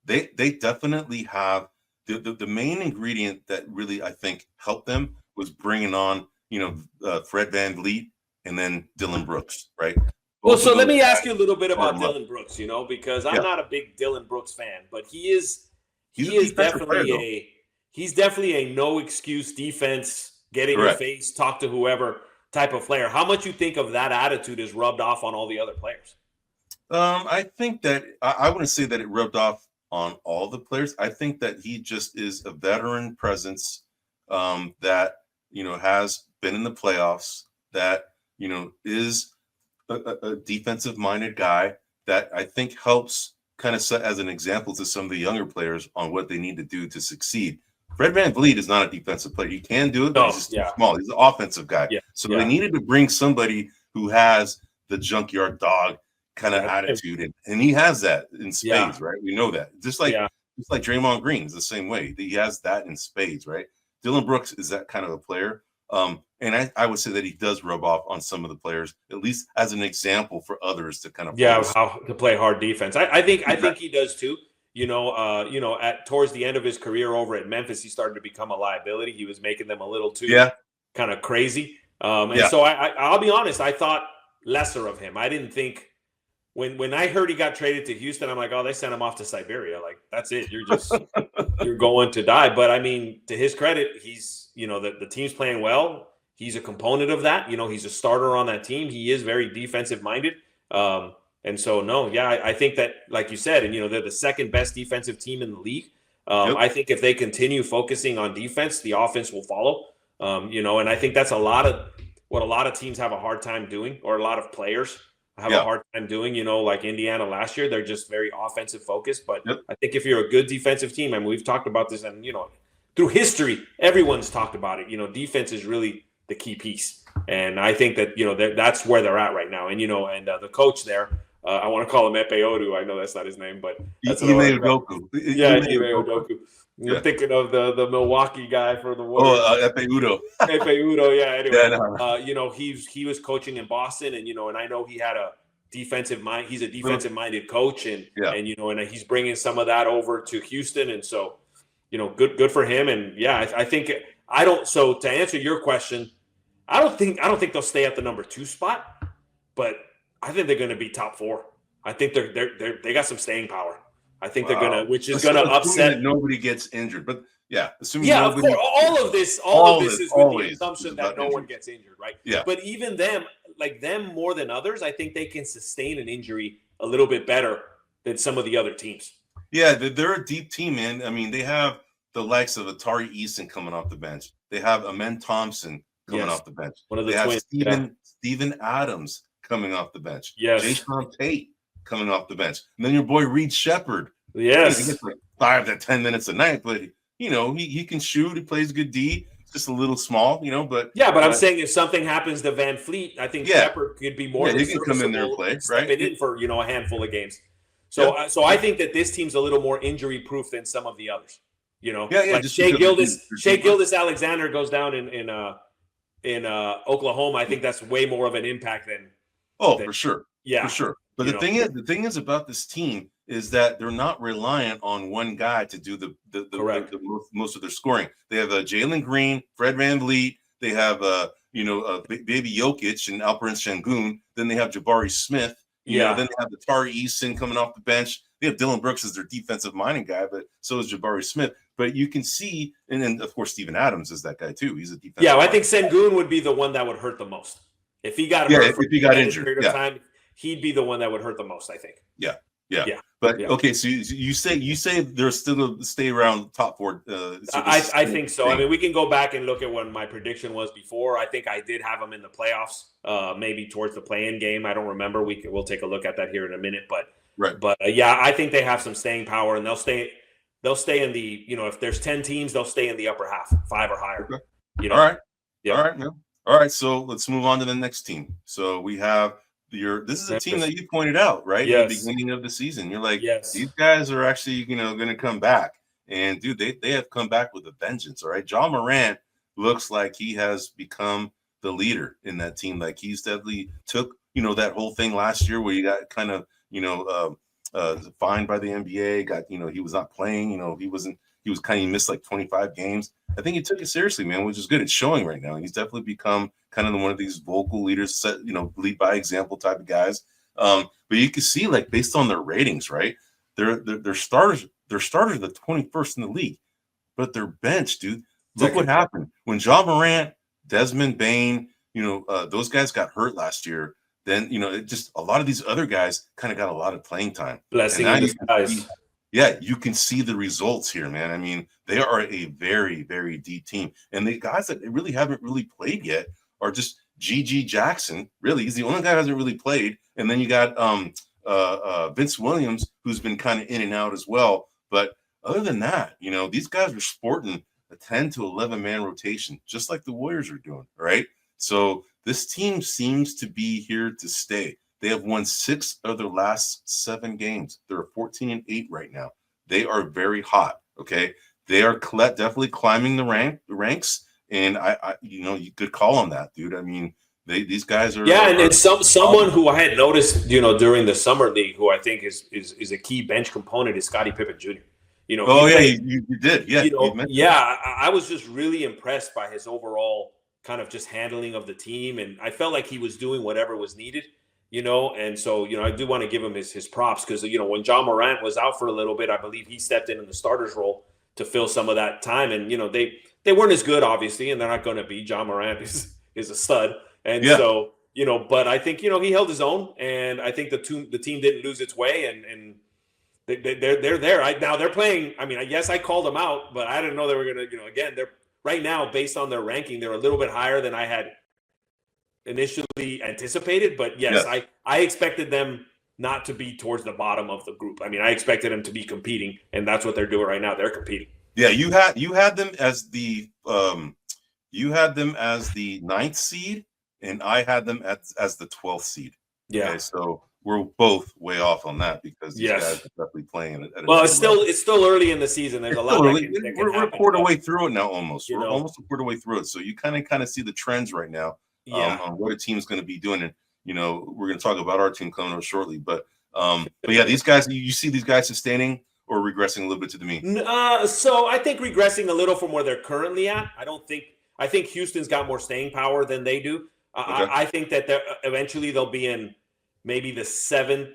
they definitely have the main ingredient that really, I think, helped them was bringing on, Fred VanVleet and then Dylan Brooks, right? Well, so let me ask you a little bit about Dylan Brooks, because I'm not a big Dylan Brooks fan, but he's definitely a no excuse defense. Get in your face, talk to whoever type of player. How much you think of that attitude is rubbed off on all the other players? I think that I wouldn't say that it rubbed off on all the players. I think that he just is a veteran presence that, has been in the playoffs, that, is a defensive minded guy that I think helps kind of set as an example to some of the younger players on what they need to do to succeed. Fred VanVleet is not a defensive player. He can do it, but he's just too small. He's an offensive guy. Yeah. So they needed to bring somebody who has the junkyard dog kind of attitude, and he has that in spades, right? We know that. Just like Draymond Green is the same way. He has that in spades, right? Dylan Brooks is that kind of a player. And I would say that he does rub off on some of the players, at least as an example for others to kind of how to play hard defense. I think he does too. At towards the end of his career over at Memphis, he started to become a liability. He was making them a little too kind of crazy. So I'll be honest, I thought lesser of him. I didn't think when I heard he got traded to Houston, I'm like, oh, they sent him off to Siberia. Like, that's it. You're just you're going to die. But I mean, to his credit, he's the team's playing well. He's a component of that. He's a starter on that team. He is very defensive minded. And so, I think that, like you said, and, they're the second best defensive team in the league. I think if they continue focusing on defense, the offense will follow, and I think that's what a lot of teams have a hard time doing, or a lot of players have a hard time doing, like Indiana last year. They're just very offensive focused. But I think if you're a good defensive team, I mean, we've talked about this, and, through history, everyone's talked about it. Defense is really the key piece. And I think that, that's where they're at right now. And, the coach there, I want to call him Epe Odu. I know that's not his name, but that's Ime Udoka. Yeah, Ime Udoka. You're thinking of the Milwaukee guy for the Warriors. Epe Udo. Epe Udo, yeah. Anyway, he was coaching in Boston, and and I know he had a defensive mind. He's a defensive minded coach, and he's bringing some of that over to Houston, and so good for him. And I think I don't. So to answer your question, I don't think they'll stay at the number 2 spot, but I think they're going to be top 4. I think they got some staying power. I think they're going to, which is going to upset. That nobody gets injured, but assuming of course, all of this is with the assumption that no one gets injured, right? Yeah. But even them more than others, I think they can sustain an injury a little bit better than some of the other teams. Yeah, they're a deep team, man. I mean, they have the likes of Atari Eason coming off the bench. They have Amen Thompson coming off the bench. One of the they twins. have Steven Adams coming off the bench. Yes. Jason Tate coming off the bench. And then your boy Reed Shepherd. Yes. He gets like 5 to 10 minutes a night, but he can shoot. He plays good D. just a little small, but but I'm saying if something happens to Van Fleet, I think Shepard could be more he can come in there and play, stepping in for a handful of games. So I think that this team's a little more injury proof than some of the others. Like Shea Gilgeous-Alexander goes down in Oklahoma. I think that's way more of an impact than. For sure. Yeah, for sure. But the thing is about this team is that they're not reliant on one guy to do the most of their scoring. They have Jalen Green, Fred VanVleet. They have Baby Jokic and Alperen Sengun. Then they have Jabari Smith. Then they have the Tari Eason coming off the bench. They have Dylan Brooks as their defensive minded guy, but so is Jabari Smith. But you can see, and then of course Steven Adams is that guy too. He's a defensive. Yeah, I think Sengun would be the one that would hurt the most if he got hurt. If he got injured, time, he'd be the one that would hurt the most. I think. Yeah. But okay, so you say they're still going to stay around top four. I think so. I mean, we can go back and look at what my prediction was before. I think I did have them in the playoffs, maybe towards the play-in game. I don't remember. We'll take a look at that here in a minute. But I think they have some staying power, and they'll stay in the if there's 10 teams, they'll stay in the upper half, 5 or higher. Okay. All right. Yeah. All right. Man. All right. So let's move on to the next team. So we have. This is a team that you pointed out, right? Yes. At the beginning of the season. You're like, these guys are actually, going to come back. And, dude, they have come back with a vengeance, all right? Ja Morant looks like he has become the leader in that team. Like, he's definitely took, that whole thing last year where you got kind of, fined by the NBA, he was not playing, he missed like 25 games. I think he took it seriously, man, which is good. It's showing right now. He's definitely become kind of one of these vocal leaders, lead by example type of guys. But you can see, like, based on their ratings, right? Their starters are the 21st in the league, but their bench, dude. Look what happened when Ja Morant, Desmond Bane, those guys got hurt last year. Then a lot of these other guys kind of got a lot of playing time. Blessing in disguise. You can see the results here, man. I mean, they are a very, very deep team. And the guys that really haven't really played yet are just G.G. Jackson. Really, he's the only guy who hasn't really played. And then you got Vince Williams, who's been kind of in and out as well. But other than that, these guys are sporting a 10 to 11-man rotation, just like the Warriors are doing, right? So this team seems to be here to stay. They have won 6 of their last 7 games. They're 14-8 right now. They are very hot. Okay, they are definitely climbing the ranks. And you could call on that, dude. I mean, these guys are. Yeah, and someone who I had noticed, during the summer league, who I think is a key bench component is Scottie Pippen Jr. You did. Yeah, I was just really impressed by his overall kind of just handling of the team, and I felt like he was doing whatever was needed. And so, I do want to give him his props because, when Ja Morant was out for a little bit, I believe he stepped in the starter's role to fill some of that time. And, they weren't as good, obviously, and they're not going to be. Ja Morant is a stud. And so, but I think, he held his own. And I think the team didn't lose its way. And they're there. Now they're playing. I mean, yes, I called them out, but I didn't know they were going to, again, they're right now, based on their ranking, they're a little bit higher than I had initially anticipated, but yes. I expected them not to be towards the bottom of the group. I mean, I expected them to be competing, and that's what they're doing right now. They're competing. Yeah, you had them as the 9th seed, and I had them as the 12th seed. Yeah. Okay, so we're both way off on that because these guys are definitely playing it. It's still early in the season. There's a lot. We're a quarter way through it now, almost. We're almost a quarter way through it. So you kind of see the trends right now. On what a team's going to be doing, and we're going to talk about our team coming up shortly. But yeah, these guys, you see these guys sustaining or regressing a little bit to the mean. So I think regressing a little from where they're currently at. I think Houston's got more staying power than they do. Okay. I think that eventually they'll be in maybe the 7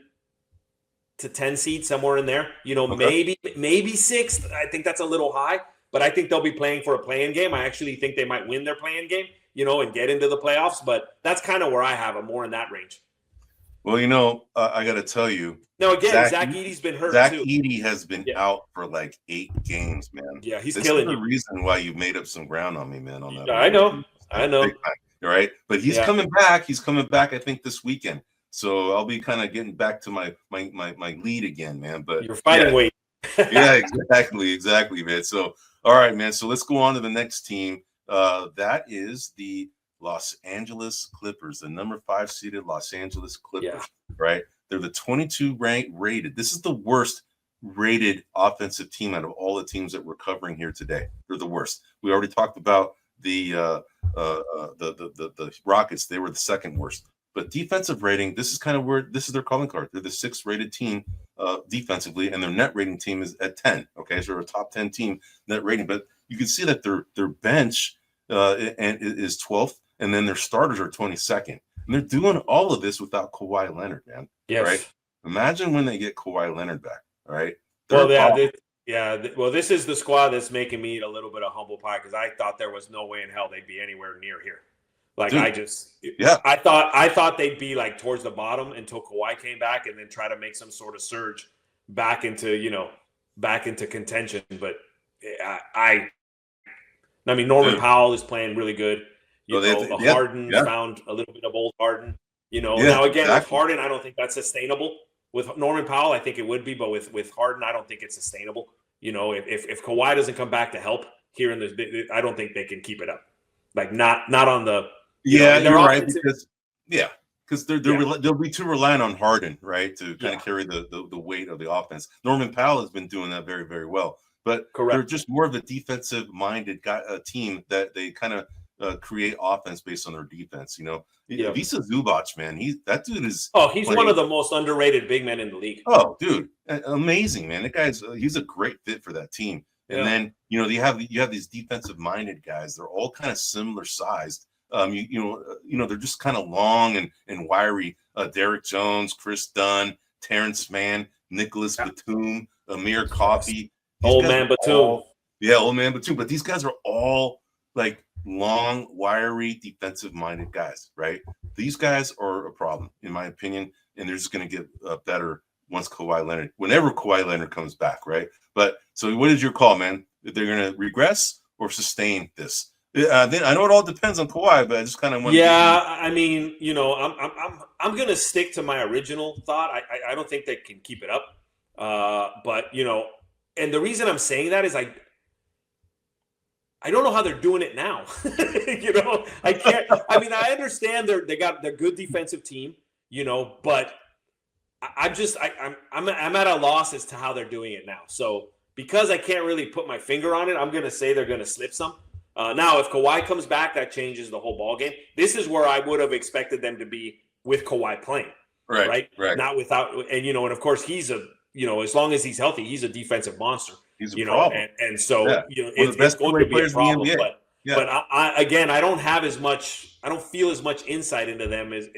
to 10 seed, somewhere in there. Okay. Maybe 6th. I think that's a little high, but I think they'll be playing for a play-in game. I actually think they might win their play-in game. And get into the playoffs. But that's kind of where I have them, more in that range. Well, I got to tell you. No, again, Zach Edey's been hurt Zach too. Zach Edey has been out for like 8 games, man. Yeah, he's killing you. This is the reason why you made up some ground on me, man. On that. I know. All right, but he's coming back. He's coming back, I think, this weekend. So I'll be kind of getting back to my lead again, man. But you're fighting weight. Yeah, exactly, man. So all right, man. So let's go on to the next team. That is the Los Angeles Clippers, the number 5 seeded Los Angeles Clippers, right? They're the 22 rated. This is the worst rated offensive team out of all the teams that we're covering here today. They're the worst. We already talked about the Rockets. They were the second worst. But defensive rating, this is kind of where this is their calling card. They're the 6th rated team defensively, and their net rating team is at 10. Okay, so they're a top 10 team net rating. But you can see that their bench and is 12th, and then their starters are 22nd. And they're doing all of this without Kawhi Leonard, man. Yes. Right? Imagine when they get Kawhi Leonard back. All right. Well, well, this is the squad that's making me eat a little bit of humble pie because I thought there was no way in hell they'd be anywhere near here. Like, dude, I thought they'd be like towards the bottom until Kawhi came back and then try to make some sort of surge back into contention. But I mean, Norman Powell is playing really good. Harden found a little bit of old Harden. Now again, with Harden, I don't think that's sustainable. With Norman Powell, I think it would be, but with Harden, I don't think it's sustainable. If Kawhi doesn't come back to help here in this, I don't think they can keep it up. Like not on the. You're right because they'll be too reliant on Harden, right, to kind of carry the weight of the offense. Norman Powell has been doing that very, very well, but they're just more of a defensive-minded team that they kind of create offense based on their defense. Visa Zubac, man, that dude is. Oh, he's one of the most underrated big men in the league. Oh, dude, amazing, man! That he's a great fit for that team. And then you have these defensive-minded guys. They're all kind of similar sized. They're just kind of long and wiry. Derek Jones, Chris Dunn, Terrence Mann, Nicholas Batum, Amir Coffey. Old man Batum. Old man Batum. But these guys are all like long, wiry, defensive-minded guys, right? These guys are a problem, in my opinion, and they're just going to get better whenever Kawhi Leonard comes back, right? But so what is your call, man? If they're going to regress or sustain this? I know it all depends on Kawhi, but I just kind of want. I mean, I'm going to stick to my original thought. I don't think they can keep it up. But and the reason I'm saying that is I don't know how they're doing it now. I can't. I mean, I understand they're good defensive team, but I'm at a loss as to how they're doing it now. So because I can't really put my finger on it, I'm going to say they're going to slip some. Now, if Kawhi comes back, that changes the whole ball game. This is where I would have expected them to be with Kawhi playing, right? Not without, and and of course he's as long as he's healthy, he's a defensive monster. He's a problem. And so it's going to be a problem. But I don't have as much. I don't feel as much insight into them as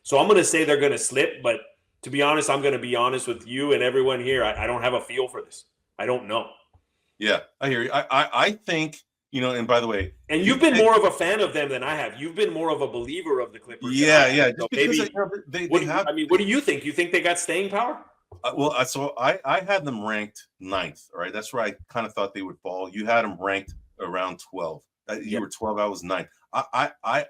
so I'm going to say they're going to slip. But to be honest, I'm going to be honest with you and everyone here. I don't have a feel for this. I don't know. Yeah, I hear you. I think. And by the way, and you've been more of a fan of them than I have. You've been more of a believer of the Clippers. Yeah. So what do you think? You think they got staying power? So I had them ranked 9th. All right, that's where I kind of thought they would fall. You had them ranked around 12. You were 12. I was 9th.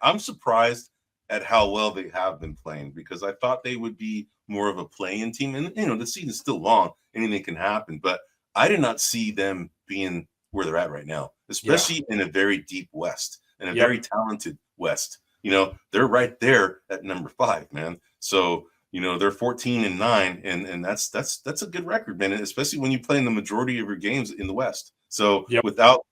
I'm surprised at how well they have been playing because I thought they would be more of a play-in team. And the season's still long; anything can happen. But I did not see them being where they're at right now, especially in a very deep West and a very talented West. They're right there at number 5, man. So, they're 14-9, and that's a good record, man, especially when you play in the majority of your games in the West. So without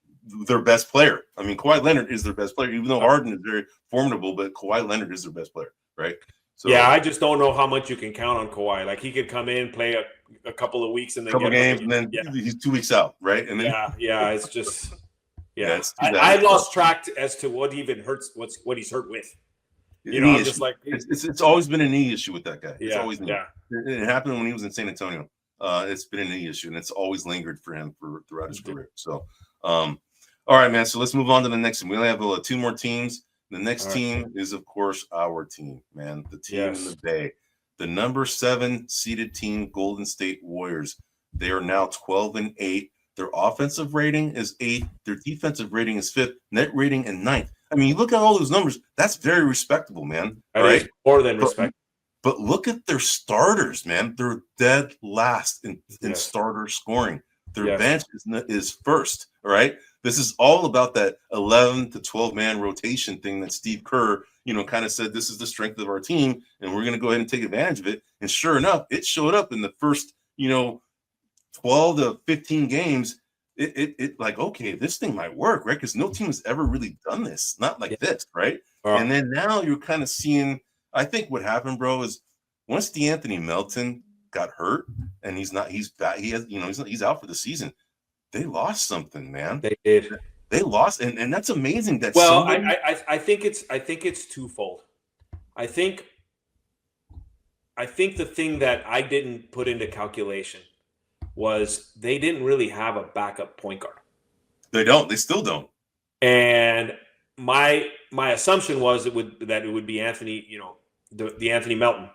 their best player, I mean, Kawhi Leonard is their best player, even though Harden is very formidable, but Kawhi Leonard is their best player, right? So, I just don't know how much you can count on Kawhi. Like, he could come in, play a couple of weeks, and then games, and then he's 2 weeks out, right? And then it's just I lost track as to what even hurts, what he's hurt with. I'm just like it's always been a knee issue with that guy. It's always been. It happened when he was in San Antonio. It's been a knee issue, and it's always lingered for him throughout his career. So, all right, man. So let's move on to the next one. We only have 2 more teams. The next team is, of course, our team, man. The team in the Bay. The number 7 seeded team, Golden State Warriors. They are now 12-8. Their offensive rating is 8th. Their defensive rating is 5th. Net rating and 9th. I mean, you look at all those numbers. That's very respectable, man. Right? More than respectable. But look at their starters, man. They're dead last in starter scoring. Their bench is first, all right? This is all about that 11 to 12 man rotation thing that Steve Kerr, kind of said, this is the strength of our team, and we're going to go ahead and take advantage of it. And sure enough, it showed up in the first, 12 to 15 games. It like, okay, this thing might work, right? Because no team has ever really done this, not like this, right? And then now you're kind of seeing, I think what happened, bro, is once DeAnthony Melton got hurt and he's out for the season, they lost something, man. They did. They lost, and that's amazing. That I think it's twofold. I think the thing that I didn't put into calculation was they didn't really have a backup point guard. They don't. They still don't. And my assumption was it would be Anthony, the Anthony Melton.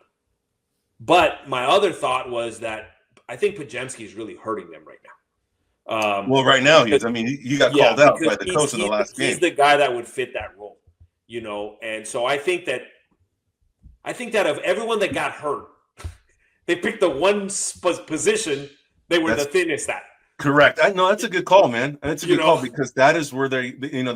But my other thought was that I think Podziemski is really hurting them right now. Well, right now he is. I mean, he got called out by the coach in the last game. He's the guy that would fit that role, And so I think that of everyone that got hurt, they picked the one position they were the thinnest at. Correct. I know that's a good call, man. That's a good call because that is where they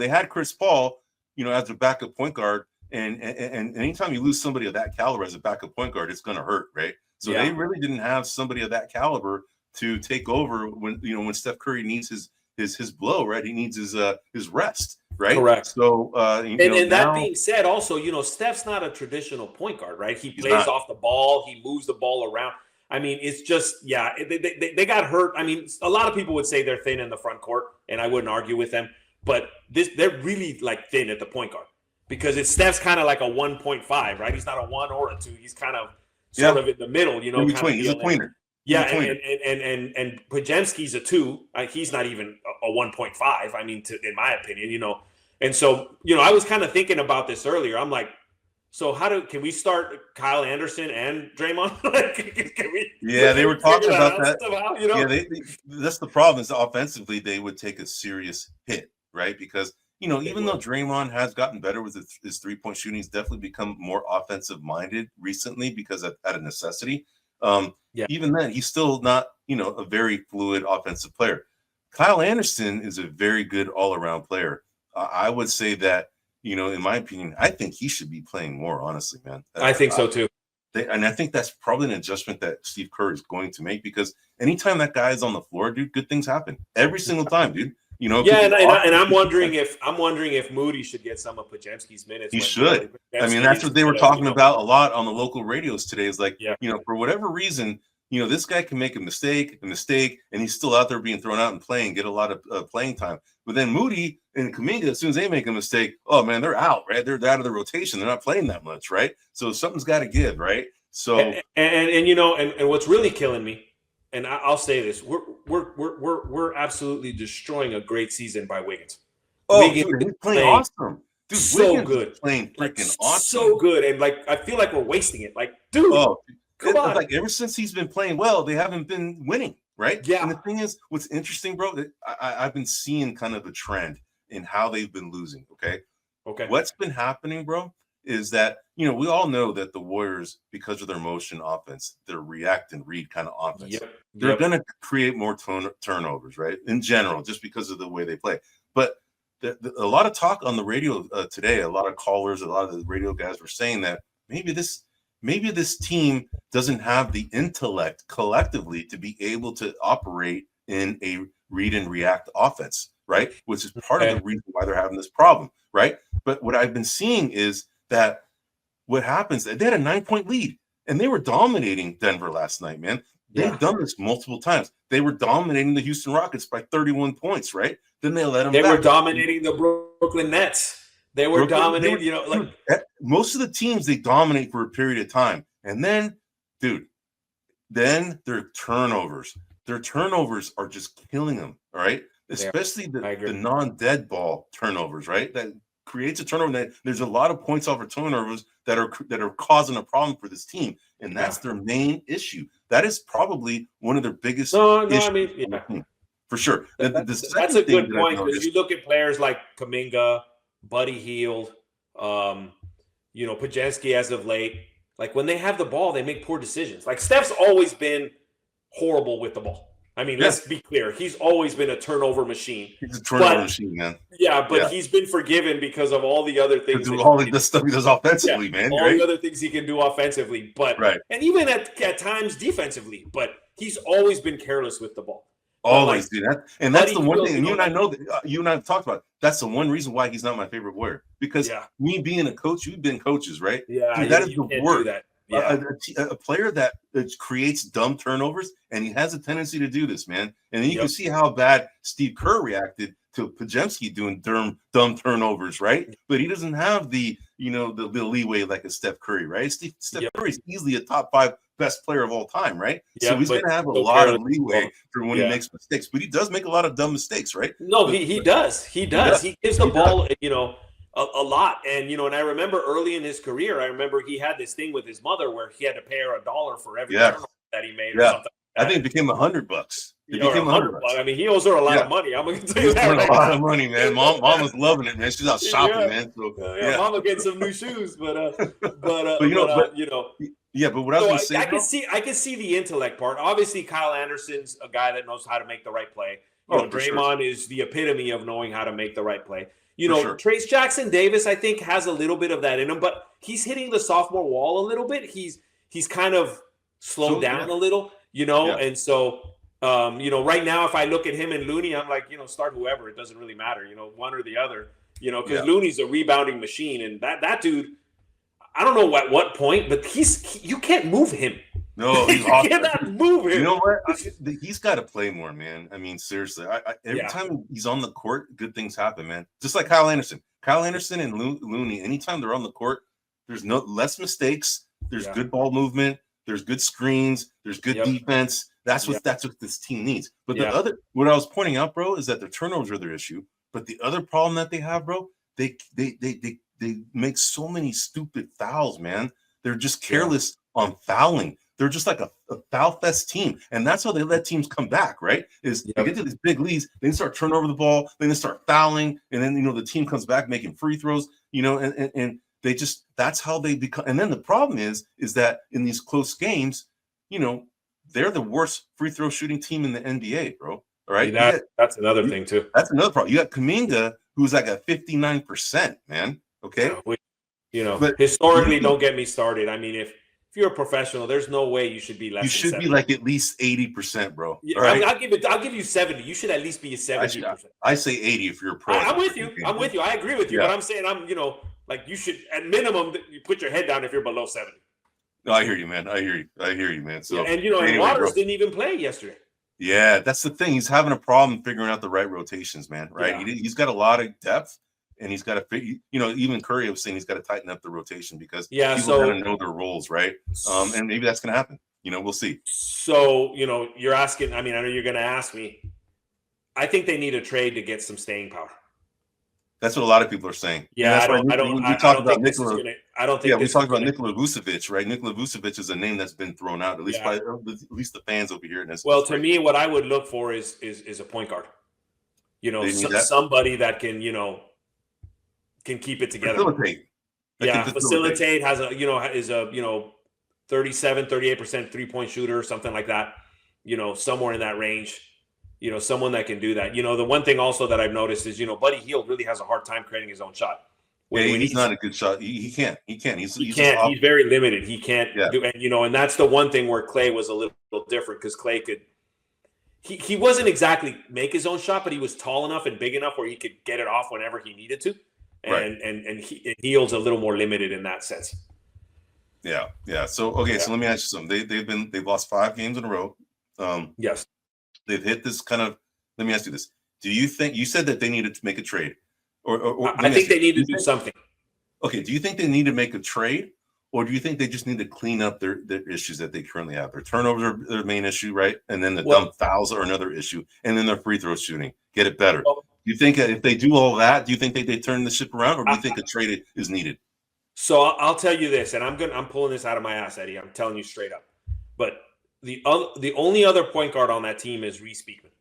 had Chris Paul, as a backup point guard, and anytime you lose somebody of that caliber as a backup point guard, it's going to hurt, right? So they really didn't have somebody of that caliber to take over when Steph Curry needs his blow, right? He needs his rest, right? Correct. So that being said, also Steph's not a traditional point guard, right? He plays off the ball, he moves the ball around. I mean, it's just they got hurt. I mean, a lot of people would say they're thin in the front court, and I wouldn't argue with them. But they're really like thin at the point guard because Steph's kind of like a 1.5, right? He's not a 1 or a 2. He's kind of sort of in the middle, in between. He's a pointer. Yeah, and Podziemski's a 2. He's not even a 1.5. I mean, in my opinion, And so, I was kind of thinking about this earlier. I'm like, so can we start Kyle Anderson and Draymond? They were talking about that. That's the problem. Is offensively they would take a serious hit, right? Because even though Draymond has gotten better with his 3-point shooting, he's definitely become more offensive minded recently because out of necessity. Even then, he's still not a very fluid offensive player. Kyle Anderson is a very good all around player. I would say that. In my opinion, I think he should be playing more, honestly, man. I think so, too. And I think that's probably an adjustment that Steve Kerr is going to make because anytime that guy is on the floor, dude, good things happen. Every single time, dude. And I'm wondering if Moody should get some of Podziemski's minutes. He should. I mean, that's what they were talking about a lot on the local radios today is like, for whatever reason, this guy can make a mistake, and he's still out there being thrown out and playing, get a lot of playing time. But then Moody and Kuminga, as soon as they make a mistake, oh man, they're out, right? They're out of the rotation. They're not playing that much, right? So something's got to give, right? So and what's really killing me, and I'll say this, we're absolutely destroying a great season by Wiggins. Wiggins is playing awesome. Dude, so Wiggins good. Is playing freaking awesome. So good. And I feel like we're wasting it. Like, dude. Come on. Like ever since he's been playing well, they haven't been winning, right? Yeah. And the thing is, what's interesting, bro, I've been seeing kind of a trend in how they've been losing. Okay. What's been happening, bro, is that we all know that the Warriors, because of their motion offense, their react and read kind of offense, they're going to create more turnovers, right? In general, just because of the way they play. But a lot of talk on the radio today, a lot of callers, a lot of the radio guys were saying that maybe this team doesn't have the intellect collectively to be able to operate in a read and react offense, right? Which is part of the reason why they're having this problem, right? But what I've been seeing is that what happens, they had a 9-point lead and they were dominating Denver last night, man. They've done this multiple times. They were dominating the Houston Rockets by 31 points, right? Then they let them They were dominating the Brooklyn Nets. They were dominating, most of the teams they dominate for a period of time. And then, dude, their turnovers are just killing them, all right? Especially the non-dead ball turnovers, right? That creates a turnover. There's a lot of points off of turnovers that are causing a problem for this team. And that's their main issue. That is probably one of their biggest issues. For sure. That's a good point because you look at players like Kuminga, Buddy Hield, Podziemski as of late. Like when they have the ball, they make poor decisions. Like Steph's always been horrible with the ball. I mean, let's be clear. He's always been a turnover machine. He's a turnover machine, man. Yeah, but he's been forgiven because of all the other things. All the stuff he does offensively, man. All the other things he can do offensively, but and even at times defensively. But he's always been careless with the ball. Always do that, and that's the one thing. And you and I know that you and I have talked about. That's the one reason why he's not my favorite Warrior. Because me being a coach, you've been coaches, right? Yeah, dude, that is the word. A player that creates dumb turnovers, and he has a tendency to do this, man. And then you can see how bad Steve Kerr reacted to Podziemski doing dumb turnovers, right? But he doesn't have the the leeway like a Steph Curry, right? Steph Curry is easily a top 5 best player of all time, right? So he's going to have a lot of leeway for when he makes mistakes, but he does make a lot of dumb mistakes, right? No, he does. He gives the ball, a lot. And, and I remember early in his career, he had this thing with his mother where he had to pay her $1 for every turnover that he made or something. I think it became $100. It became $100. I mean, he owes her a lot of money. I'm going to tell you that. A lot of money, man. Mama's loving it, man. She's out shopping, man. So, Mama getting some new shoes, but what I was going to say, I can see the intellect part. Obviously, Kyle Anderson's a guy that knows how to make the right play. Draymond is the epitome of knowing how to make the right play. Trace Jackson Davis, I think, has a little bit of that in him, but he's hitting the sophomore wall a little bit. He's kind of slowed down a little, and so right now, if I look at him and Looney, I'm like, start whoever. It doesn't really matter, one or the other, because Looney's a rebounding machine, and that dude, I don't know at what point, but you can't move him. No, he's you cannot move him. You know what? He's got to play more, man. I mean, seriously. Every time he's on the court, good things happen, man. Just like Kyle Anderson. Kyle Anderson and Looney, anytime they're on the court, there's less mistakes. There's good ball movement. There's good screens. There's good defense. That's what this team needs. But what I was pointing out, bro, is that the turnovers are their issue. But the other problem that they have, bro, they make so many stupid fouls, man. They're just careless on fouling. They're just like a foul fest team. And that's how they let teams come back, right? Is they get to these big leads, then start turning over the ball, then they start fouling, and then the team comes back making free throws, and they just that's how they become. And then the problem is that in these close games, they're the worst free throw shooting team in the NBA, bro. All right. That's another thing too. That's another problem. You got Kuminga, who's like at 59%, man. Okay. But historically, don't get me started. I mean, if you're a professional, there's no way you should be less. You should be like at least 80%, bro. Yeah, all right? I'll give you 70. You should at least be a 70%. I say 80 if you're a pro. I'm with you. I agree with you. But I'm saying like you should at minimum you put your head down if you're below 70. No, I hear you, man. I hear you, man. So and Waters didn't even play yesterday. Yeah, that's the thing. He's having a problem figuring out the right rotations, man. Right? Yeah. He's got a lot of depth. And he's got to, even Curry was saying he's got to tighten up the rotation because people got to know their roles, right? And maybe that's going to happen. We'll see. So, you're asking. I mean, I know you're going to ask me. I think they need a trade to get some staying power. That's what a lot of people are saying. Yeah, I don't think we talked about Nikola Vucevic, right? Nikola Vucevic is a name that's been thrown out, at least by the fans over here. Well, to me, what I would look for is a point guard. Somebody that can keep it together. Facilitate has is a 37, 38% 3-point shooter, something like that. Somewhere in that range. Someone that can do that. The one thing also that I've noticed is Buddy Hield really has a hard time creating his own shot. When he's not a good shot. He can't. He's very limited. He can't do. And that's the one thing where Clay was a little different because Clay could. He wasn't exactly make his own shot, but he was tall enough and big enough where he could get it off whenever he needed to. And Hield's a little more limited in that sense. Yeah. So let me ask you something. They've lost 5 games in a row. Yes. They've hit this kind of. Let me ask you this: do you think you said that they needed to make a trade, or I think they need to do something? Okay. Do you think they need to make a trade, or do you think they just need to clean up their issues that they currently have? Their turnovers are their main issue, right? And then the dumb fouls are another issue, and then their free throw shooting. Get it better. Do you think if they do all that, do you think they turn the ship around, or do you think a trade is needed? So I'll tell you this, and I'm pulling this out of my ass, Eddie. I'm telling you straight up. But the only other point guard on that team is Reese Beekman,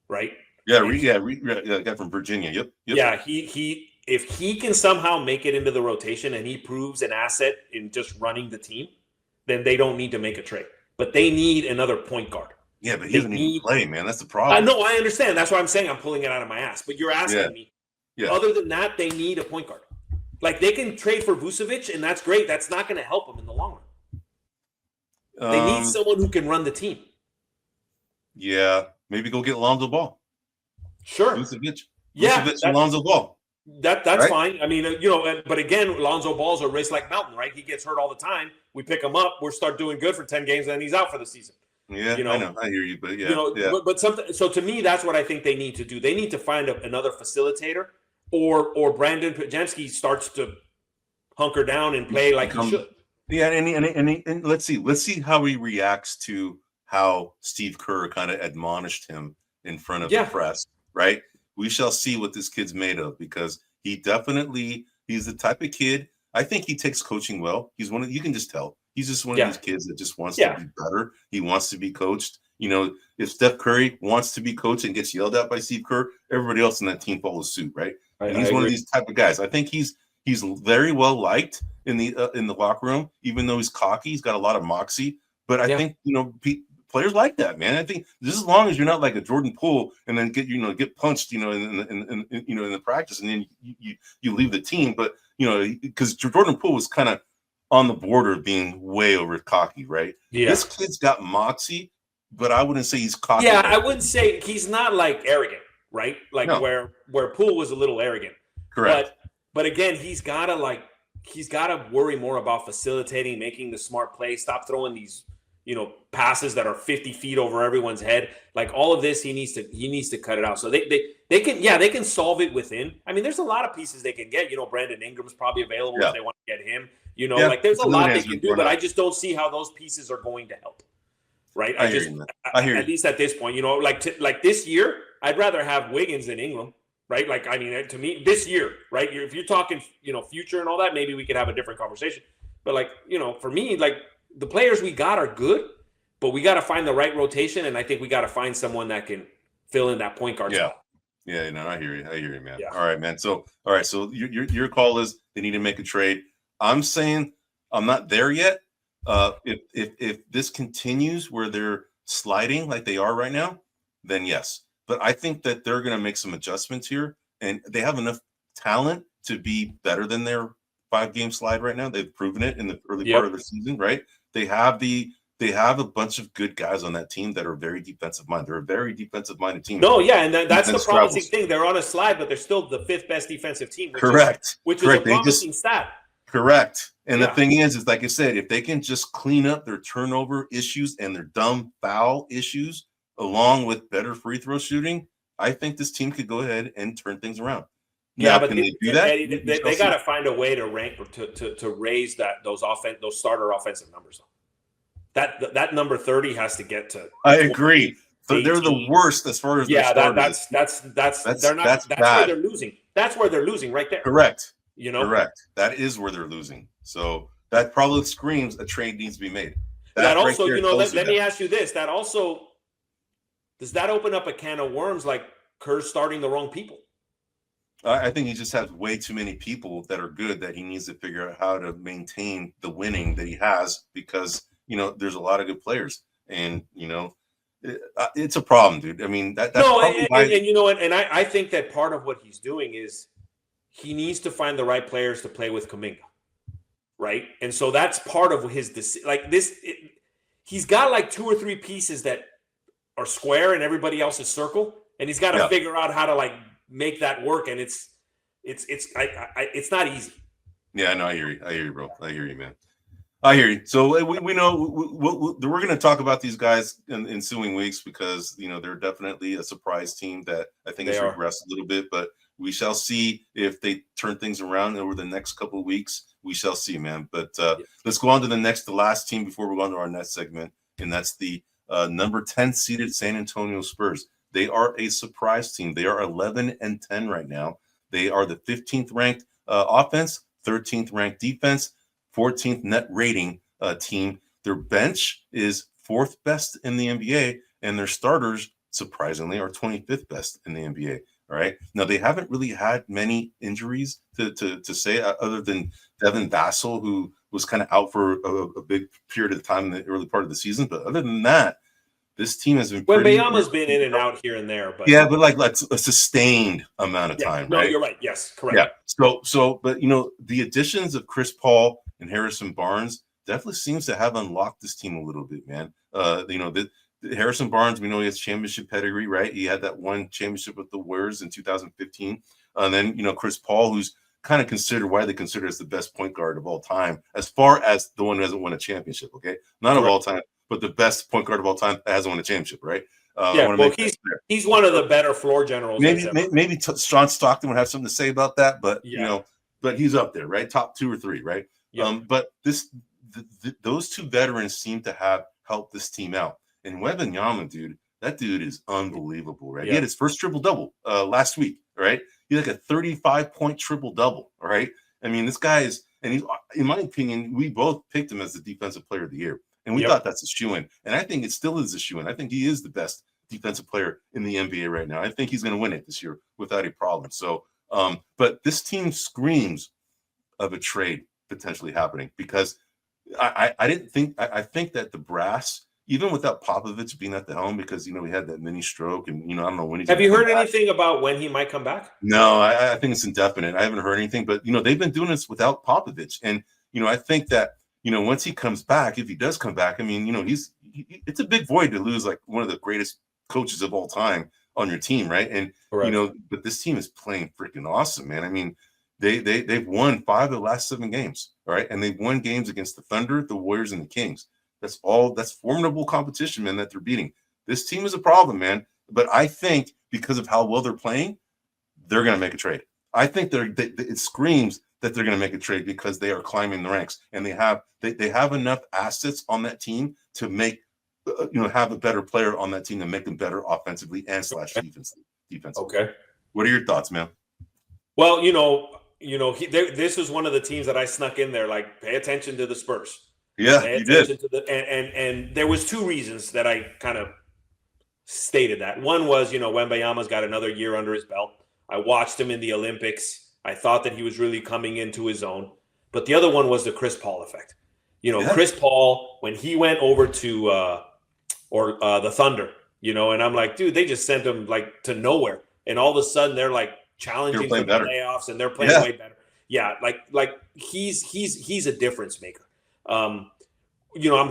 right? Yeah, guy from Virginia. Yep. Yeah, if he can somehow make it into the rotation and he proves an asset in just running the team, then they don't need to make a trade. But they need another point guard. Yeah, but he They doesn't even need. play, man. That's the I problem. know, I understand. That's why I'm saying I'm pulling it out of my ass. But you're asking me. Yeah. Other than that, they need a point guard. Like they can trade for Vucevic, and that's great. That's not going to help them in the long run. They need someone who can run the team. Yeah, maybe go get Lonzo Ball. Sure. Vucevic, Lonzo Ball. That's fine. I mean, but again, Lonzo Ball's a race like mountain, right? He gets hurt all the time. We pick him up, we start doing good for 10 games, and then he's out for the season. Yeah, I know. I hear you, but But something. So to me, that's what I think they need to do. They need to find another facilitator, or Brandon Pajemski starts to hunker down and play like he should. Yeah, and let's see how he reacts to how Steve Kerr kind of admonished him in front of the press, right? We shall see what this kid's made of, because he's the type of kid. I think he takes coaching well. He's you can just tell. He's just one of these kids that just wants to be better. He wants to be coached. If Steph Curry wants to be coached and gets yelled at by Steve Kerr, everybody else in that team follows suit, right? And he's one of these type of guys. I think he's very well liked in the locker room, even though he's cocky. He's got a lot of moxie. But I think players like that, man. I think just as long as you're not like a Jordan Poole and then get punched, in the practice, and then you leave the team. But because Jordan Poole was kind of on the border of being way over cocky, right? Yeah. This kid's got moxie, but I wouldn't say he's cocky. Yeah, I wouldn't say he's not like arrogant, right? Like where Poole was a little arrogant. Correct. But again, he's gotta worry more about facilitating, making the smart play, stop throwing these passes that are 50 feet over everyone's head. Like all of this, he needs to cut it out. So they can solve it within. I mean, there's a lot of pieces they can get. Brandon Ingram's probably available if they want to get him. Like there's a lot they can do, but I just don't see how those pieces are going to help. Right? I hear you. At least at this point, like this year, I'd rather have Wiggins than Ingram. Right? Like, I mean, to me, this year, right? If you're talking, future and all that, maybe we could have a different conversation. But like, for me, like the players we got are good, but we got to find the right rotation, and I think we got to find someone that can fill in that point guard spot. Yeah, I hear you, man. Yeah. All right, man. So your call is they need to make a trade. I'm saying I'm not there yet. If this continues where they're sliding like they are right now, then yes. But I think that they're going to make some adjustments here, and they have enough talent to be better than their 5-game slide right now. They've proven it in the early part of the season, right? They have a bunch of good guys on that team that are very defensive minded. They're a very defensive minded team. No, yeah, and that's the promising thing. They're on a slide, but they're still the 5th best defensive team. Which is a promising stat. Correct. And the thing is like I said, if they can just clean up their turnover issues and their dumb foul issues, along with better free throw shooting, I think this team could go ahead and turn things around. Yeah, but can they do that? They got to find a way to rank or to raise those starter offensive numbers. That number 30 has to get to. I agree. So they're the worst as far as that's where they're losing. That's where they're losing right there. Correct. Correct. That is where they're losing. So that probably screams a trade needs to be made. That also, let me ask you this. That also. Does that open up a can of worms like Kerr's starting the wrong people? I think he just has way too many people that are good that he needs to figure out how to maintain the winning that he has, because, there's a lot of good players, and, it's a problem, dude. I mean, that's I think that part of what he's doing is he needs to find the right players to play with Kuminga, right? And so that's part of his he's got like 2 or 3 pieces that are square and everybody else is circle, and he's got to figure out how to like make that work, and it's not easy. Yeah, no, I hear you, bro. I hear you, man. I hear you. So we know we're going to talk about these guys in ensuing weeks, because they're definitely a surprise team that I think has regressed a little bit, but we shall see if they turn things around over the next couple of weeks. We shall see, man. But let's go on to the last team before we go on to our next segment, and that's the number 10 seeded San Antonio Spurs. They are a surprise team. They are 11-10 right now. They are the 15th ranked offense, 13th ranked defense, 14th net rating team. Their bench is 4th best in the NBA, and their starters, surprisingly, are 25th best in the NBA. All right. Now, they haven't really had many injuries to say, other than Devin Vassell, who was kind of out for a big period of time in the early part of the season. But other than that, this team has been Well, pretty. Bayama's been in and out here and there, but yeah, but like a sustained amount of time, no, right? you're right. Yes, correct. Yeah. So, but the additions of Chris Paul and Harrison Barnes definitely seems to have unlocked this team a little bit, man. The Harrison Barnes, we know he has championship pedigree, right? He had that one championship with the Warriors in 2015. And then, Chris Paul, who's kind of widely considered as the best point guard of all time, as far as the one who hasn't won a championship, okay? Not of all time, but the best point guard of all time that hasn't won a championship, right? Well, he's one of the better floor generals. Maybe Sean Stockton would have something to say about that, but but he's up there, right? Top 2 or 3, right? Yeah. But those two veterans seem to have helped this team out. And Wembanyama, dude, that dude is unbelievable, right? Yeah. He had his first triple-double last week, right? He had like a 35-point triple-double, right? I mean, this guy is, and he's, in my opinion, we both picked him as the defensive player of the year. And we thought that's a shoo-in. And I think it still is a shoo-in. I think he is the best defensive player in the NBA right now. I think he's going to win it this year without a problem. So, but this team screams of a trade potentially happening because I think that the brass, even without Popovich being at the helm, because we had that mini stroke, and I don't know when he's. Have you heard anything about when he might come back? No, I think it's indefinite. I haven't heard anything, but they've been doing this without Popovich, and I think that once he comes back, if he does come back, I mean, it's a big void to lose like one of the greatest coaches of all time on your team, right? And but this team is playing freaking awesome, man. I mean, they've won 5 of the last 7 games, all right, and they've won games against the Thunder, the Warriors, and the Kings. That's formidable competition, man, that they're beating. This team is a problem, man. But I think because of how well they're playing, they're going to make a trade. I think it screams that they're going to make a trade because they are climbing the ranks and they have enough assets on that team to make have a better player on that team to make them better offensively and / defensively. Okay. What are your thoughts, man? Well, this is one of the teams that I snuck in there. Like, pay attention to the Spurs. Yeah, you did. And there was 2 reasons that I kind of stated that. One was, Wembanyama's got another year under his belt. I watched him in the Olympics. I thought that he was really coming into his own. But the other one was the Chris Paul effect. Chris Paul, when he went over to the Thunder, and I'm like, dude, they just sent him like to nowhere. And all of a sudden they're like challenging for the playoffs and they're playing way better. Yeah, like he's a difference maker. I'm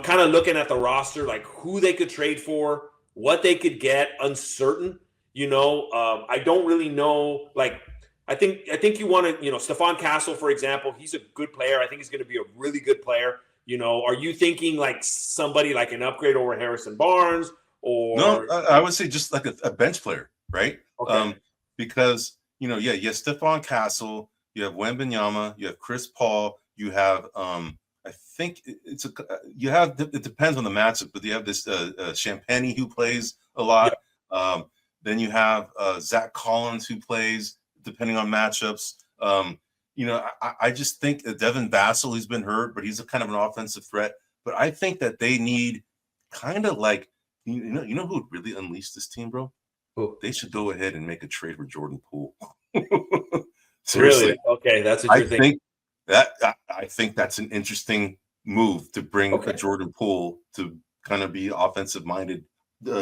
kind of looking at the roster, like who they could trade for, what they could get, uncertain. I don't really know. Like, I think you want to, Stephon Castle, for example, he's a good player. I think he's going to be a really good player. Are you thinking like somebody like an upgrade over Harrison Barnes or? No, I would say just like a bench player, right? Okay. Because, you have Stephon Castle, you have Wembanyama, you have Chris Paul, you have, I think it depends on the matchup, but you have this Champagny who plays a lot. Yeah. Then you have Zach Collins who plays depending on matchups. I just think that Devin Vassell, he's been hurt, but he's a kind of an offensive threat. But I think that they need kind of like, who would really unleash this team, bro? Who? They should go ahead and make a trade for Jordan Poole. Seriously? Really? Okay, that's what you're thinking. I think that's an interesting move to bring a Jordan Poole to kind of be offensive-minded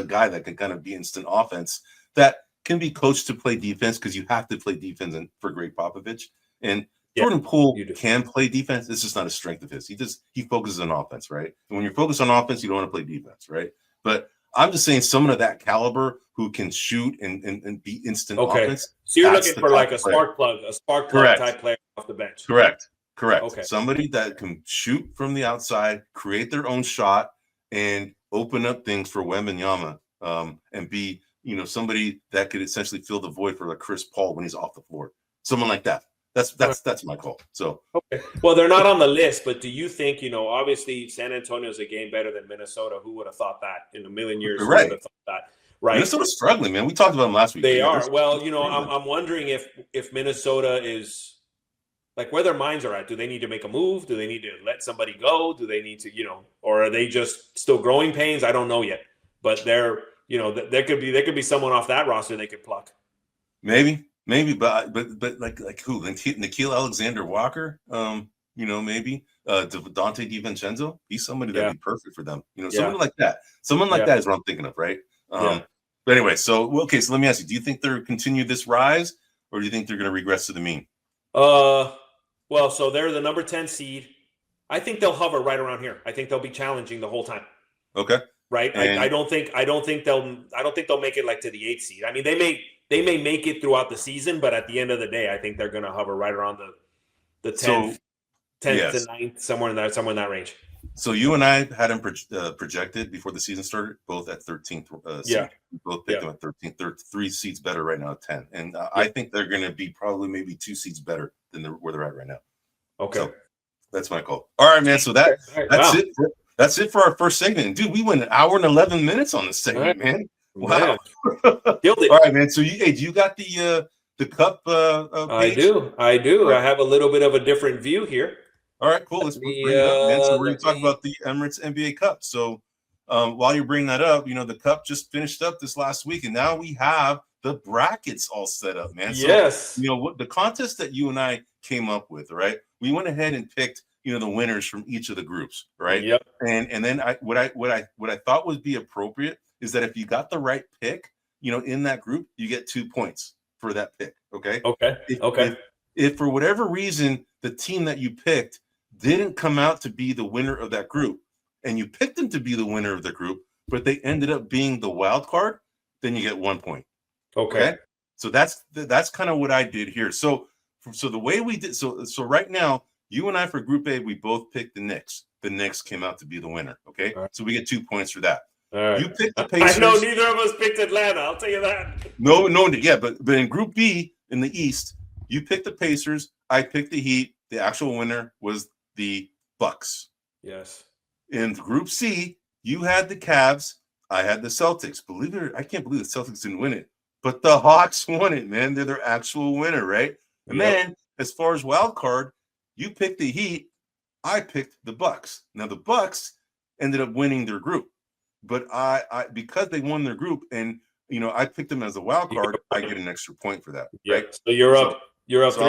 guy that can kind of be instant offense that can be coached to play defense because you have to play defense for Greg Popovich. And Jordan Poole can play defense. It's just not a strength of his. He focuses on offense, right? And when you're focused on offense, you don't want to play defense, right? But I'm just saying someone of that caliber who can shoot and be instant offense. So you're looking for like a spark plug type player off the bench. Correct. Okay. Somebody that can shoot from the outside, create their own shot, and open up things for Wembanyama, and be, somebody that could essentially fill the void for like Chris Paul when he's off the floor. Someone like that. That's my call. So well, they're not on the list, but do you think, obviously San Antonio is a game better than Minnesota? Who would have thought that in a million years? Right. Who would have thought that? Right. Minnesota's struggling, man. We talked about them last week. They are. Well, I'm wondering if Minnesota is like where their minds are at. Do they need to make a move? Do they need to let somebody go? Do they need to, or are they just still growing pains? I don't know yet. But there could be someone off that roster they could pluck. Maybe, but like who? Nikhil Alexander Walker? maybe Dante DiVincenzo. He's somebody that'd be perfect for them. Someone like that. Someone like that is what I'm thinking of, right? But anyway, so let me ask you: do you think they're continue this rise, or do you think they're going to regress to the mean? Well, so they're the number 10 seed. I think they'll hover right around here. I think they'll be challenging the whole time. Okay. Right. I don't think they'll make it like to the 8th seed. I mean, they may make it throughout the season, but at the end of the day, I think they're going to hover right around the 10th to 9th, somewhere in that range. So you and I had them projected before the season started, both at 13th seed. We both picked them at 13th. They're 3 seeds better right now at 10. And I think they're going to be probably maybe 2 seeds better than where they're at right now. Okay. So that's my call. All right, man. So that's it. That's it for our first segment. And dude, we went 1 hour and 11 minutes on this segment, man. Wow. Killed it. All right, man. So you got the cup page? I do. I have a little bit of a different view here. All right, cool. Let's bring it up, man. So we're going to talk about the Emirates NBA Cup. So while you're bringing that up, the Cup just finished up this last week, and now we have the brackets all set up, man. So, yes. What the contest that you and I came up with, right? We went ahead and picked, the winners from each of the groups, right? Yep. And then what I thought would be appropriate is that if you got the right pick, in that group, you get 2 points for that pick. Okay. Okay. If for whatever reason the team that you picked didn't come out to be the winner of that group, and you picked them to be the winner of the group, but they ended up being the wild card, then you get 1 point. Okay. So that's kind of what I did here. So the way we did, so right now, you and I for Group A, we both picked the Knicks. The Knicks came out to be the winner. Okay. Right. So we get 2 points for that. Right. You picked the Pacers. I know neither of us picked Atlanta. I'll tell you that. No, yeah, but in Group B in the East, you picked the Pacers. I picked the Heat. The actual winner was the Bucks. Yes. In Group C, you had the Cavs. I had the Celtics. Believe it or not, I can't believe the Celtics didn't win it, but the Hawks won it, man. They're their actual winner, right? And then, as far as wild card, you picked the Heat. I picked the Bucks. Now the Bucks ended up winning their group, but I because they won their group, and I picked them as a wild card, I get an extra point for that. Right? So you're up. You're up. So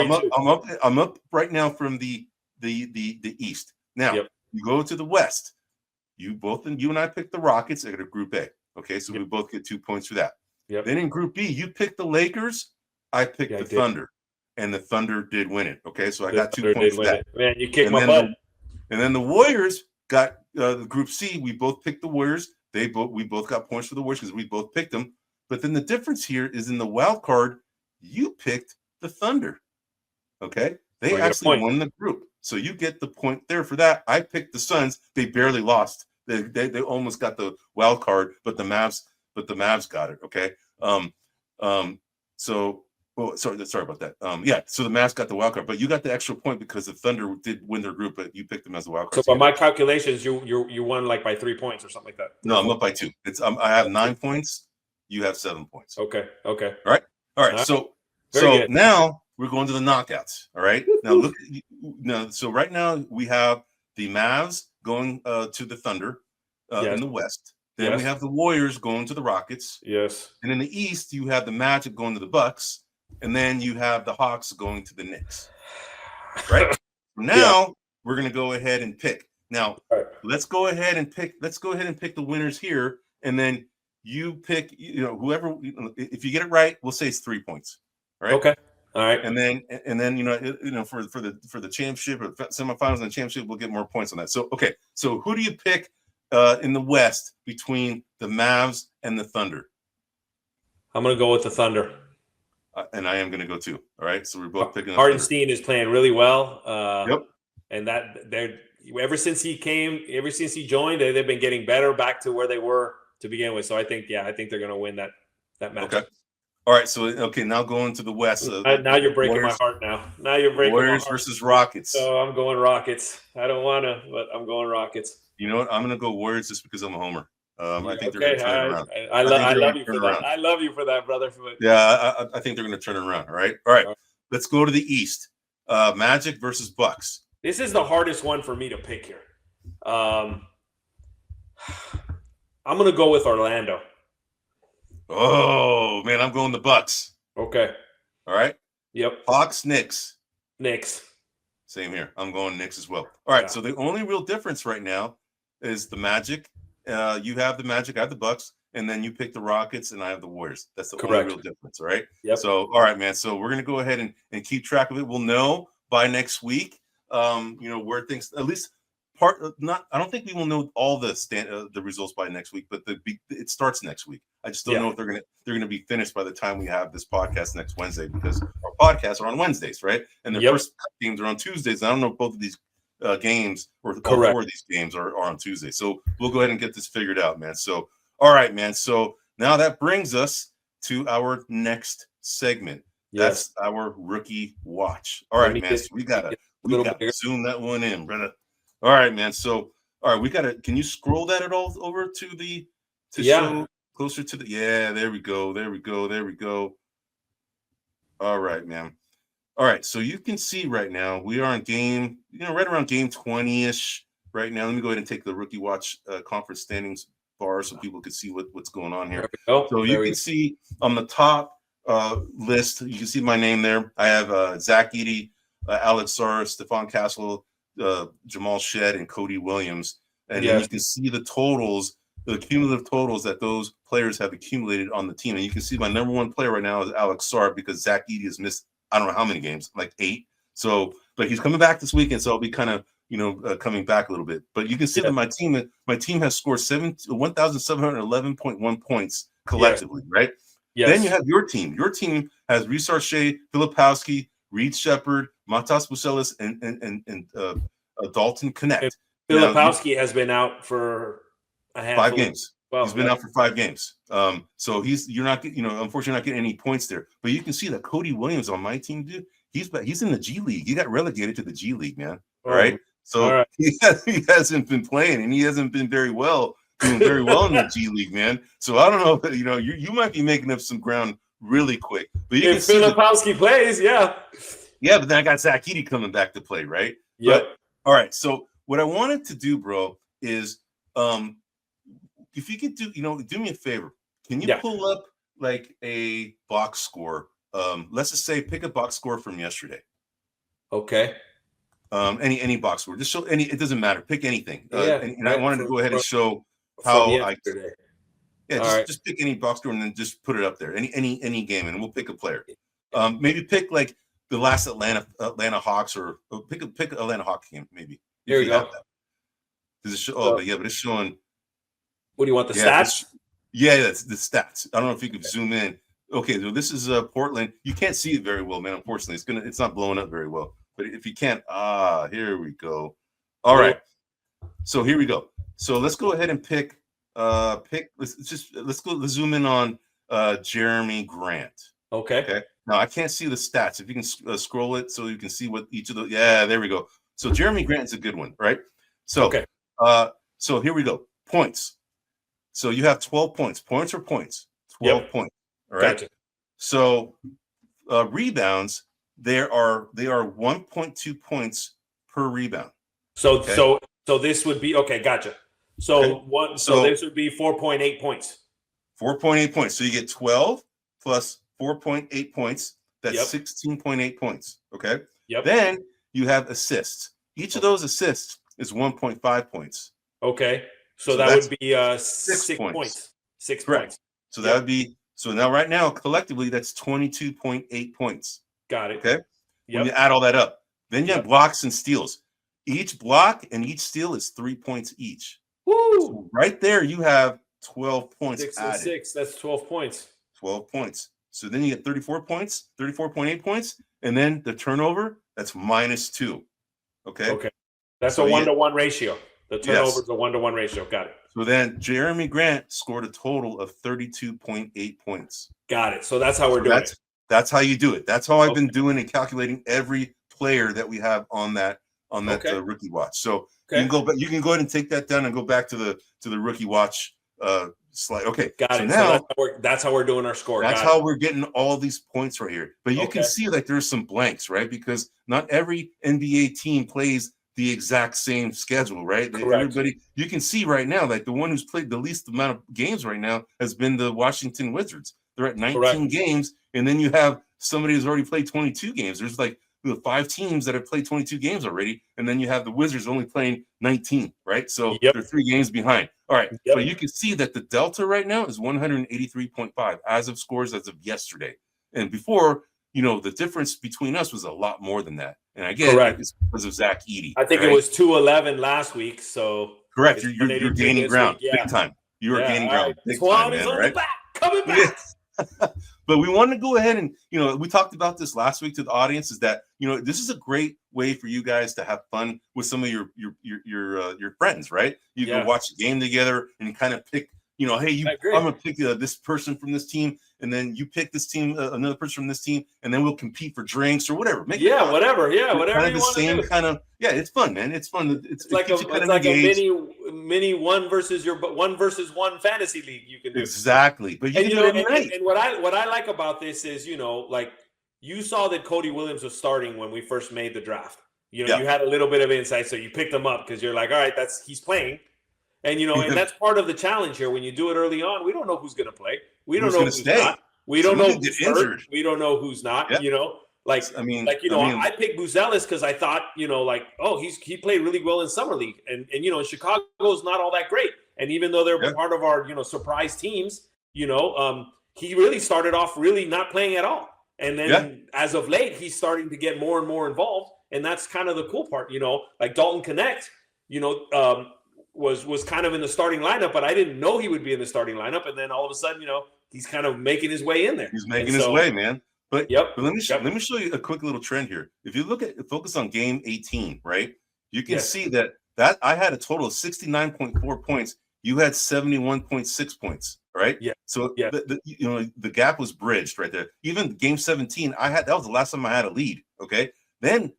I'm up right now from the East. Now you go to the West. You and I picked the Rockets. I got a Group A. Okay, so we both get 2 points for that. Yep. Then in Group B, you picked the Lakers. I picked the Thunder, and the Thunder did win it. Okay, so I got 2 points for that. Man, you kicked my butt. And then the Warriors got the Group C. We both picked the Warriors. We both got points for the Warriors because we both picked them. But then the difference here is in the wild card, you picked the Thunder. Okay, they actually won the group, so you get the point there for that. I picked the Suns. They barely lost. They almost got the wild card, but the Mavs got it. Okay. Sorry about that. So the Mavs got the wild card, but you got the extra point because the Thunder did win their group, but you picked them as a wild card. So by my calculations, you won like by 3 points or something like that. No, I'm up by 2. I have 9 points. You have 7 points. Okay. All right. So now we're going to the knockouts. All right. Now so right now we have the Mavs going to the Thunder in the West. Then we have the Warriors going to the Rockets. Yes. And in the East, you have the Magic going to the Bucks. And then you have the Hawks going to the Knicks. Right? Now we're going to go ahead and pick. Now, let's go ahead and pick the winners here. And then you pick, whoever, if you get it right, we'll say it's 3 points. All right. Okay. All right. And then for the championship or semifinals and the championship, we'll get more points on that. So, okay. So who do you pick in the West between the Mavs and the Thunder? I'm going to go with the Thunder. And I am going to go too. All right. So we're both picking up. Hardenstein is playing really well. Yep. And ever since he joined, they've been getting better back to where they were to begin with. So I think they're going to win that match. Okay. All right. So, now going to the West. Now you're breaking my heart Now you're breaking Warriors my heart. versus Rockets. So I'm going Rockets. I don't want to, but I'm going Rockets. You know what? I'm going to go Warriors just because I'm a homer. I think they're going to turn it around. I love you for that. I love you for that, brother. Yeah, I think they're going to turn it around. All right. Let's go to the East. Magic versus Bucks. This is the hardest one for me to pick here. I'm going to go with Orlando. Oh, man, I'm going the Bucks. Okay. All right. Yep. Hawks, Knicks. Knicks. Same here. I'm going Knicks as well. All right. Yeah. So the only real difference right now is the Magic. You have the Magic, I have the Bucks, and then you pick the Rockets, and I have the Warriors. That's the only real difference. All right. Yep. So, all right, man. So we're gonna go ahead and keep track of it. We'll know by next week. Where things at least not. I don't think we will know all the results by next week, but it starts next week. I just don't know if they're gonna be finished by the time we have this podcast next Wednesday, because our podcasts are on Wednesdays, right? And the first games are on Tuesdays. I don't know if both of these games or all four of these games are on Tuesday. So we'll go ahead and get this figured out, man. So all right, man. So now that brings us to our next segment. That's our rookie watch. All right, man. So we gotta zoom that one in, brother. All right, man. So all right, can you scroll that at all over to show closer to the there we go. All right, man. All right, so you can see right now we are on game, right around game 20-ish right now. Let me go ahead and take the rookie watch conference standings bar so people can see what's going on here. So you can see on the top list, you can see my name there. I have Zach Edey, Alex Sarr, Stephon Castle, Jamal Shedd, and Cody Williams. And then you can see the totals, the cumulative totals that those players have accumulated on the team. And you can see my number one player right now is Alex Sarr, because Zach Edey has missed I don't know how many games, like 8. So, but he's coming back this weekend, so I'll be kind of, coming back a little bit. But you can see that my team has scored 1,711.1 points collectively, right? Yes. Then you have your team. Your team has Reece Shea, Filipowski, Reed Shepard, Matas Bucelis, and Dalton Connect. Filipowski has been out for a handful 5 games. Well, he's been out for 5 games. So you're not unfortunately not getting any points there. But you can see that Cody Williams on my team, dude, he's in the G League. He got relegated to the G League, man. All right. So he hasn't been playing, and he hasn't been doing very well in the G League, man. So I don't know if you might be making up some ground really quick. But you can see Filipowski plays, but then I got Zach Edey coming back to play, right? Yep. All right. So what I wanted to do, bro, is if you could do me a favor, can you pull up like a box score? Let's just say pick a box score from yesterday. Okay. Any box score, just show any. It doesn't matter. Pick anything. And I wanted to go ahead and show how just pick any box score and then just put it up there. Any game, and we'll pick a player. Maybe pick like the last Atlanta Hawks, or pick Atlanta Hawks game maybe. There you go. Does it show? But it's showing. What do you want, the stats? That's the stats. I don't know if you can zoom in. Okay, so this is Portland. You can't see it very well, man. Unfortunately, it's not blowing up very well. But if you can't, here we go. All right. So here we go. So let's go ahead and pick. Let's zoom in on Jeremy Grant. Okay. Now I can't see the stats. If you can scroll it so you can see what each of the. Yeah, there we go. So Jeremy Grant's a good one, right? So so here we go. Points. So you have 12 points. Points or points? 12 points. All right. Gotcha. So rebounds, they are 1.2 points per rebound. So this would be gotcha. So this would be 4.8 points. 4.8 points. So you get 12 plus 4.8 points. That's 16.8 points. Okay. Yep. Then you have assists. Each of those assists is 1.5 points. Okay. So that would be 6 points. 6 points. So that would be now right now collectively that's 22.8 points. Got it. Okay. When you add all that up, then you have blocks and steals. Each block and each steal is 3 points each. Woo! So right there you have 12 points 6 added. and 6. That's 12 points. 12 points. So then you get 34 points, 34.8 points, and then the turnover, that's -2. Okay. That's a 1-to-1 ratio. The turnover is a 1-to-1 ratio. Got it. So then Jeremy Grant scored a total of 32.8 points. Got it. So that's how we're doing it. That's how you do it. That's how I've been doing and calculating every player that we have on that rookie watch. So you can go back. You can go ahead and take that down and go back to the rookie watch slide. Okay, got it. Now that's how we're doing our score. That's how we're getting all these points right here. But you can see like there's some blanks, right? Because not every NBA team plays the exact same schedule, right? Correct. Everybody, you can see right now, like the one who's played the least amount of games right now has been the Washington Wizards. They're at 19 games, and then you have somebody who's already played 22 games. There's have 5 teams that have played 22 games already, and then you have the Wizards only playing 19, right? So they're 3 games behind. All right, but you can see that the delta right now is 183.5 as of scores as of yesterday. And before, the difference between us was a lot more than that. And again, it's because of Zach Edey. I think it was 211 last week. So correct. You're gaining ground big time. You are gaining ground big time, man. On right? The back, coming back. But we wanted to go ahead and, we talked about this last week to the audience, is that, this is a great way for you guys to have fun with some of your friends, right? You can watch a game together and kind of pick, hey, I'm going to pick this person from this team, and then you pick this team, another person from this team, and then we'll compete for drinks or whatever. Whatever. Yeah, whatever kind of you the same kind of, it's fun, man. It's fun. It's like a mini one versus one fantasy league you can do. Exactly. But you can do it every night. And what I like about this is, like you saw that Cody Williams was starting when we first made the draft. You had a little bit of insight, so you picked him up because you're like, all right, he's playing. And, and that's part of the challenge here. When you do it early on, we don't know who's going to play. We don't know who's not. We don't know who's hurt. We don't know who's not, I picked Buzelis because I thought, he played really well in Summer League. And Chicago's not all that great. And even though they're part of our, surprise teams, he really started off really not playing at all. And then as of late, he's starting to get more and more involved. And that's kind of the cool part, like Dalton Connect, was kind of in the starting lineup, but I didn't know he would be in the starting lineup. And then all of a sudden, he's kind of making his way in there. He's making his way, man. But let me show you a quick little trend here. If you focus on game 18, right? You can see that I had a total of 69.4 points. You had 71.6 points, right? Yeah. So the gap was bridged right there. Even game 17, that was the last time I had a lead. Okay. Then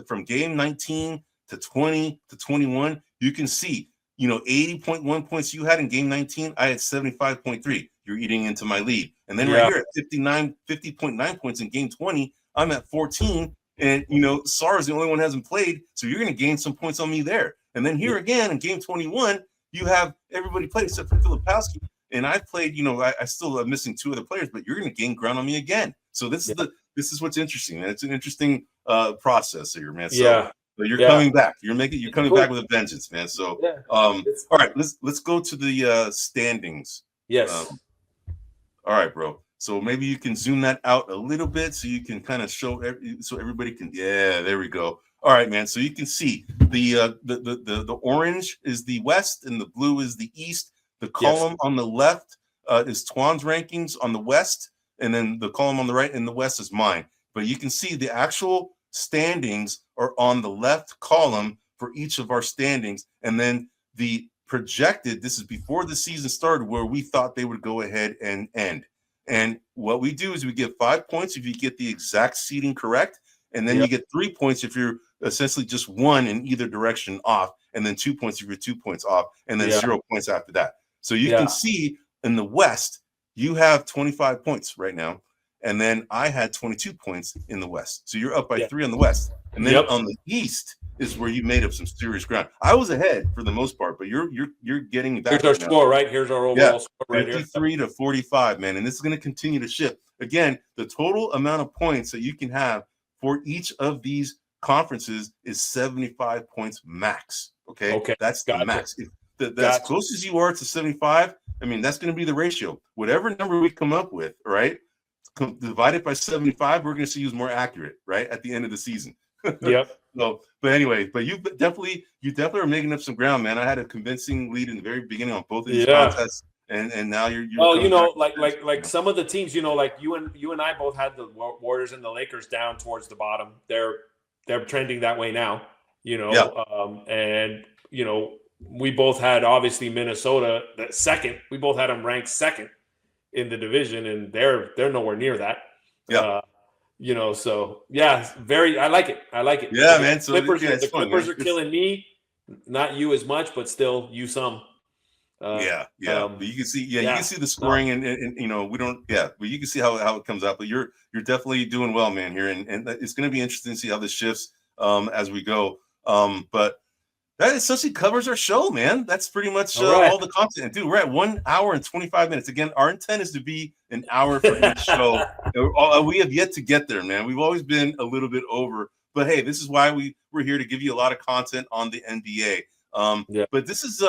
from game 19 to 20 to 21, you can see, 80.1 points you had in game 19. I had 75.3. You're eating into my lead. And then right here at 50.9 points in game 20, I'm at 14. And, SAR is the only one who hasn't played. So you're going to gain some points on me there. And then here again in game 21, you have everybody played except for Filipowski. And I played, I still am missing 2 other players, but you're going to gain ground on me again. So this is what's interesting, man. It's an interesting process here, man. So, but you're coming back. You're coming back with a vengeance, man. So, all right, let's go to the standings. Yes. All right, bro. So maybe you can zoom that out a little bit so you can kind of show so everybody can. Yeah, there we go. All right, man. So you can see the orange is the West and the blue is the East. The column on the left is Twan's rankings on the West, and then the column on the right in the West is mine. But you can see the actual standings are on the left column for each of our standings, and then the projected, this is before the season started, where we thought they would go ahead and end. And what we do is we get 5 points if you get the exact seeding correct, and then you get 3 points if you're essentially just 1 in either direction off, and then 2 points if you're 2 points off, and then 0 points after that. So you can see in the West, you have 25 points right now. And then I had 22 points in the West. So you're up by 3 on the West. And then on the East is where you made up some serious ground. I was ahead for the most part, but you're getting back. Here's our score, right? Here's our overall score right here. 53 to 45, man. And this is going to continue to shift. Again, the total amount of points that you can have for each of these conferences is 75 points max. Okay. That's the max. As close as you are to 75, I mean, that's going to be the ratio. Whatever number we come up with, right? Divided by 75, we're going to see who's more accurate, right? At the end of the season. So, but anyway, but you definitely are making up some ground, man. I had a convincing lead in the very beginning on both of these contests, and now you're. Well, like some of the teams, like you and I both had the Warriors and the Lakers down towards the bottom. They're trending that way now, and we both had obviously Minnesota second. We both had them ranked second in the division, and they're nowhere near that. So I like it. Yeah, man. So the Clippers are killing me, not you as much, but still you some. But you can see, you can see the scoring, and we don't, but you can see how it comes out. But you're definitely doing well, man, here, and it's going to be interesting to see how this shifts as we go. But That essentially covers our show, man. That's pretty much all the content. Dude, we're at 1 hour and 25 minutes. Again, our intent is to be an hour for each show. We have yet to get there, man. We've always been a little bit over. But hey, this is why we're here to give you a lot of content on the NBA. But this is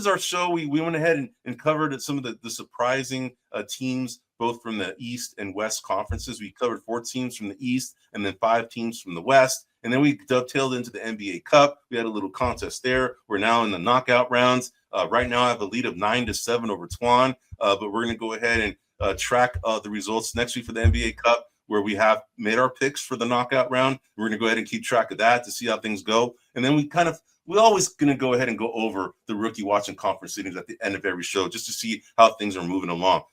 our show. We went ahead and covered some of the surprising teams, both from the East and West conferences. We covered 4 teams from the East and then 5 teams from the West. And then we dovetailed into the NBA Cup. We had a little contest there. We're now in the knockout rounds. Right now, I have a lead of 9-7 over Twan. But we're going to go ahead and track the results next week for the NBA Cup, where we have made our picks for the knockout round. We're going to go ahead and keep track of that to see how things go. And then we're always going to go ahead and go over the rookie watching conference seedings at the end of every show just to see how things are moving along.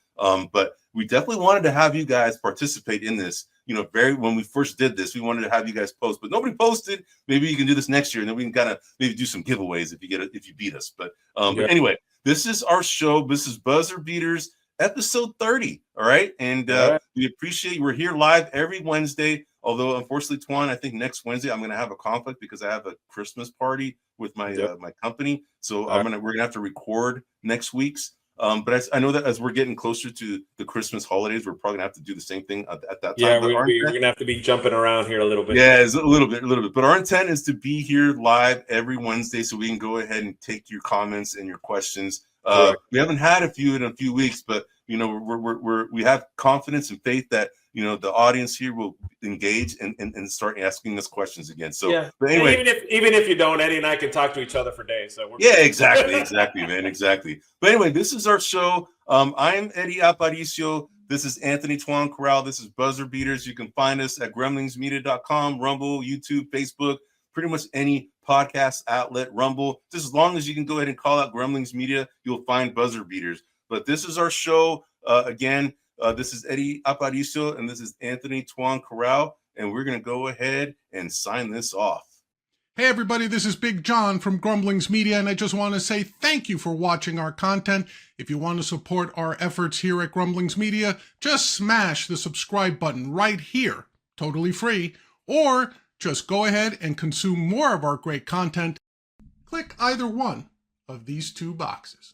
But we definitely wanted to have you guys participate in this. When we first did this, we wanted to have you guys post, but nobody posted. Maybe you can do this next year, and then we can kind of maybe do some giveaways if you beat us. But anyway, this is our show. This is Buzzer Beaters episode 30. All right, and we appreciate we're here live every Wednesday. Although unfortunately, Twan, I think next Wednesday I'm going to have a conflict because I have a Christmas party with my my company. So we're gonna have to record next week's. But I know that as we're getting closer to the Christmas holidays, we're probably gonna have to do the same thing at that time. Yeah, we're gonna have to be jumping around here a little bit. Yeah, it's a little bit. But our intent is to be here live every Wednesday, so we can go ahead and take your comments and your questions. We haven't had a few in a few weeks, but we have confidence and faith that the audience here will engage and start asking us questions again. So, but anyway, even if you don't, Eddie and I can talk to each other for days. So exactly, man, exactly. But anyway, this is our show. I'm Eddie Aparicio. This is Anthony Twan Corral. This is Buzzer Beaters. You can find us at grumblingsmedia.com, Rumble, YouTube, Facebook, pretty much any podcast outlet, Rumble. Just as long as you can go ahead and call out Grumblings Media, you'll find Buzzer Beaters. But this is our show. Again, this is Eddie Aparicio, and this is Anthony Twan Corral, and we're going to go ahead and sign this off. Hey everybody, this is Big John from Grumblings Media, and I just want to say thank you for watching our content. If you want to support our efforts here at Grumblings Media, just smash the subscribe button right here, totally free, or just go ahead and consume more of our great content. Click either one of these 2 boxes.